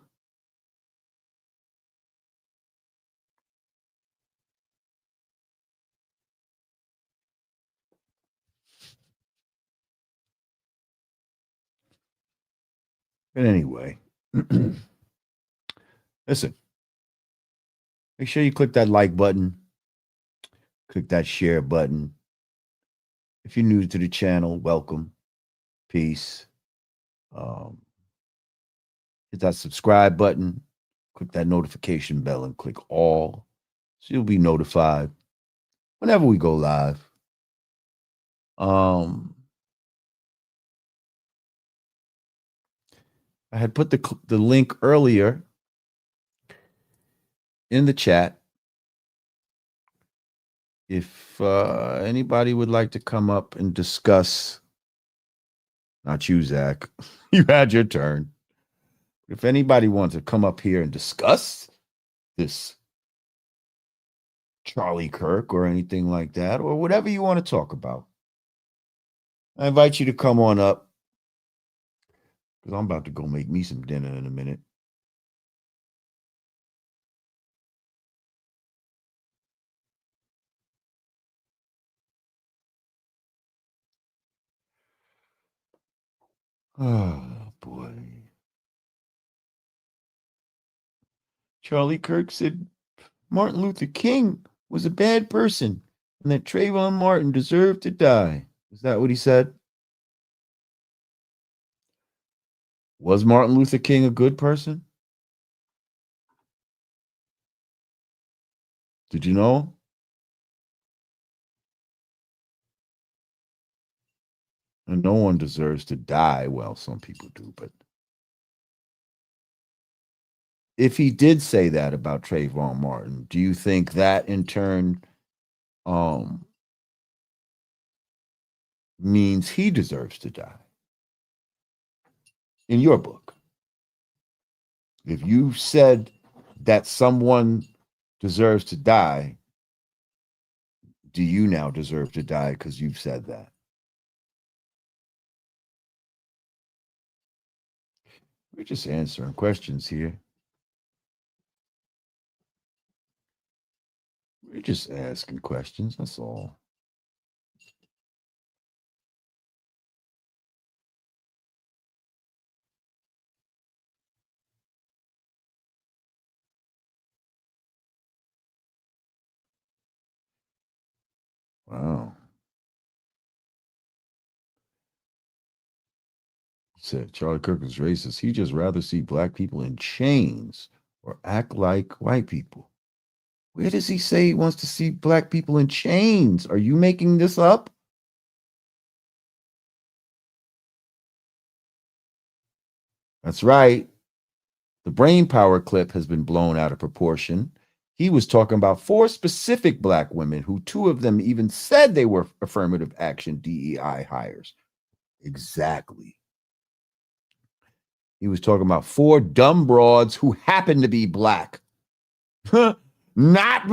But anyway, listen, make sure you click that like button, click that share button. If you're new to the channel, welcome. Peace. Um, hit that subscribe button, click that notification bell, and click all so you'll be notified whenever we go live. I had put the link earlier in the chat. If anybody would like to come up and discuss, not you, Zach, you had your turn. If anybody wants to come up here and discuss this Charlie Kirk or anything like that, or whatever you want to talk about, I invite you to come on up because I'm about to go make me some dinner in a minute. Oh, boy. Charlie Kirk said Martin Luther King was a bad person and that Trayvon Martin deserved to die. Is that what he said? Was Martin Luther King a good person? Did you know? And no one deserves to die. Well, some people do, but if he did say that about Trayvon Martin, do you think that in turn means he deserves to die? In your book, if you said that someone deserves to die, do you now deserve to die because you've said that? We're just answering questions here. We're just asking questions. That's all. Wow. Said Charlie Kirk is racist. He just rather see black people in chains or act like white people. Where does he say he wants to see black people in chains? Are you making this up? That's right. The brain power clip has been blown out of proportion. He was talking about 4 specific black women who 2 of them even said they were affirmative action DEI hires. Exactly. He was talking about 4 dumb broads who happen to be black. not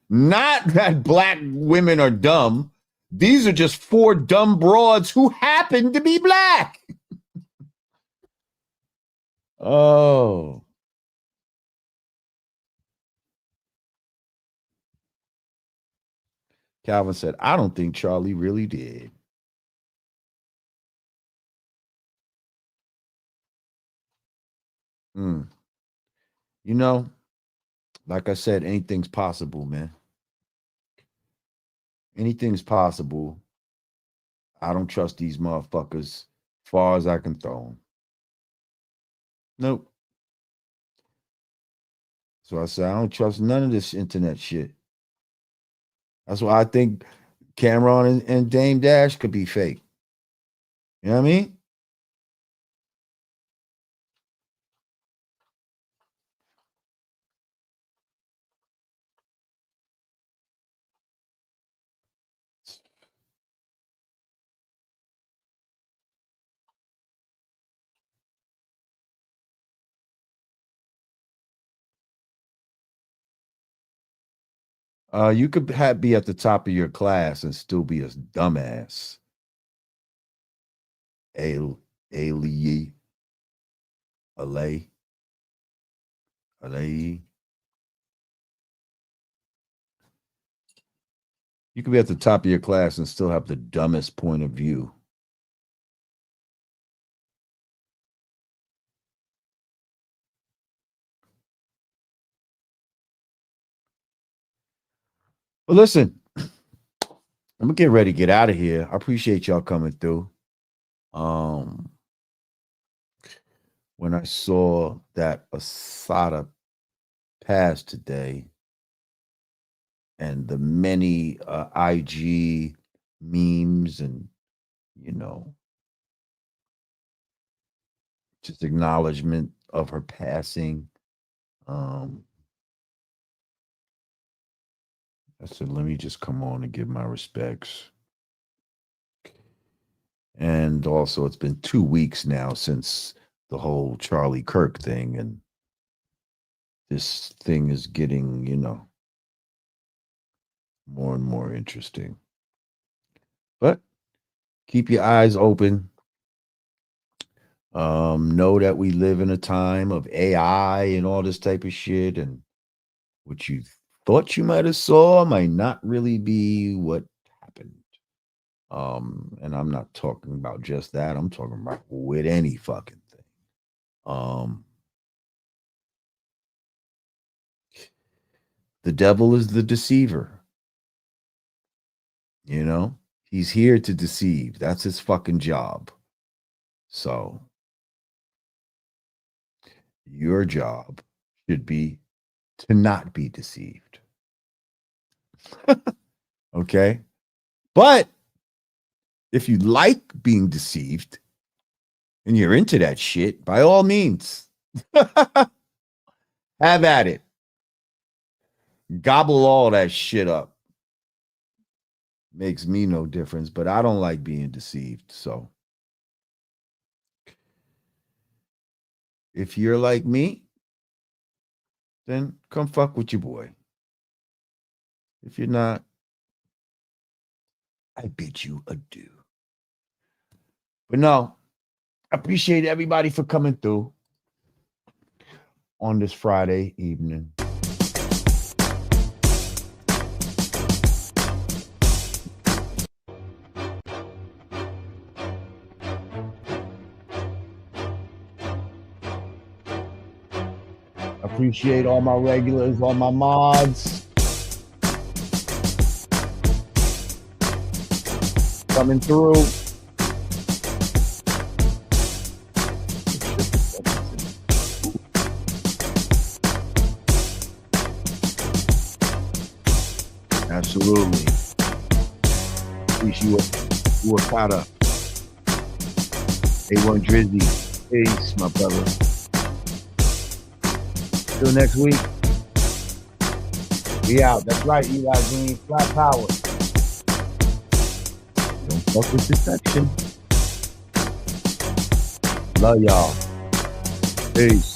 that black women are dumb. These are just 4 dumb broads who happen to be black. Oh. Calvin said, I don't think Charlie really did. You know, like I said, anything's possible, man. Anything's possible. I don't trust these motherfuckers as far as I can throw them. Nope. So I said, I don't trust none of this internet shit. That's why I think Camron and Dame Dash could be fake. You know what I mean? You could be at the top of your class and still be a dumbass. Alay. You could be at the top of your class and still have the dumbest point of view. Well, listen, I'm gonna get ready to get out of here. I appreciate y'all coming through. When I saw that Assata passed today, and the many IG memes and, just acknowledgement of her passing. I said, let me just come on and give my respects. And also, it's been 2 weeks now since the whole Charlie Kirk thing, and this thing is getting, more and more interesting. But keep your eyes open. Know that we live in a time of AI and all this type of shit, and what you thought you might have saw might not really be what happened. And I'm not talking about just that. I'm talking about with any fucking thing. The devil is the deceiver. He's here to deceive. That's his fucking job. So your job should be to not be deceived. Okay? But if you like being deceived and you're into that shit, by all means, have at it. Gobble all that shit up. Makes me no difference, but I don't like being deceived. So if you're like me, then come fuck with your boy. If you're not, I bid you adieu. But no, I appreciate everybody for coming through on this Friday evening. Appreciate all my regulars, all my mods coming through. Absolutely. Appreciate you Okada. A1 Drizzy. Peace, my brother. Till next week. We out. That's right, Eli Green. Flat power. Don't fuck with deception. Love y'all. Peace.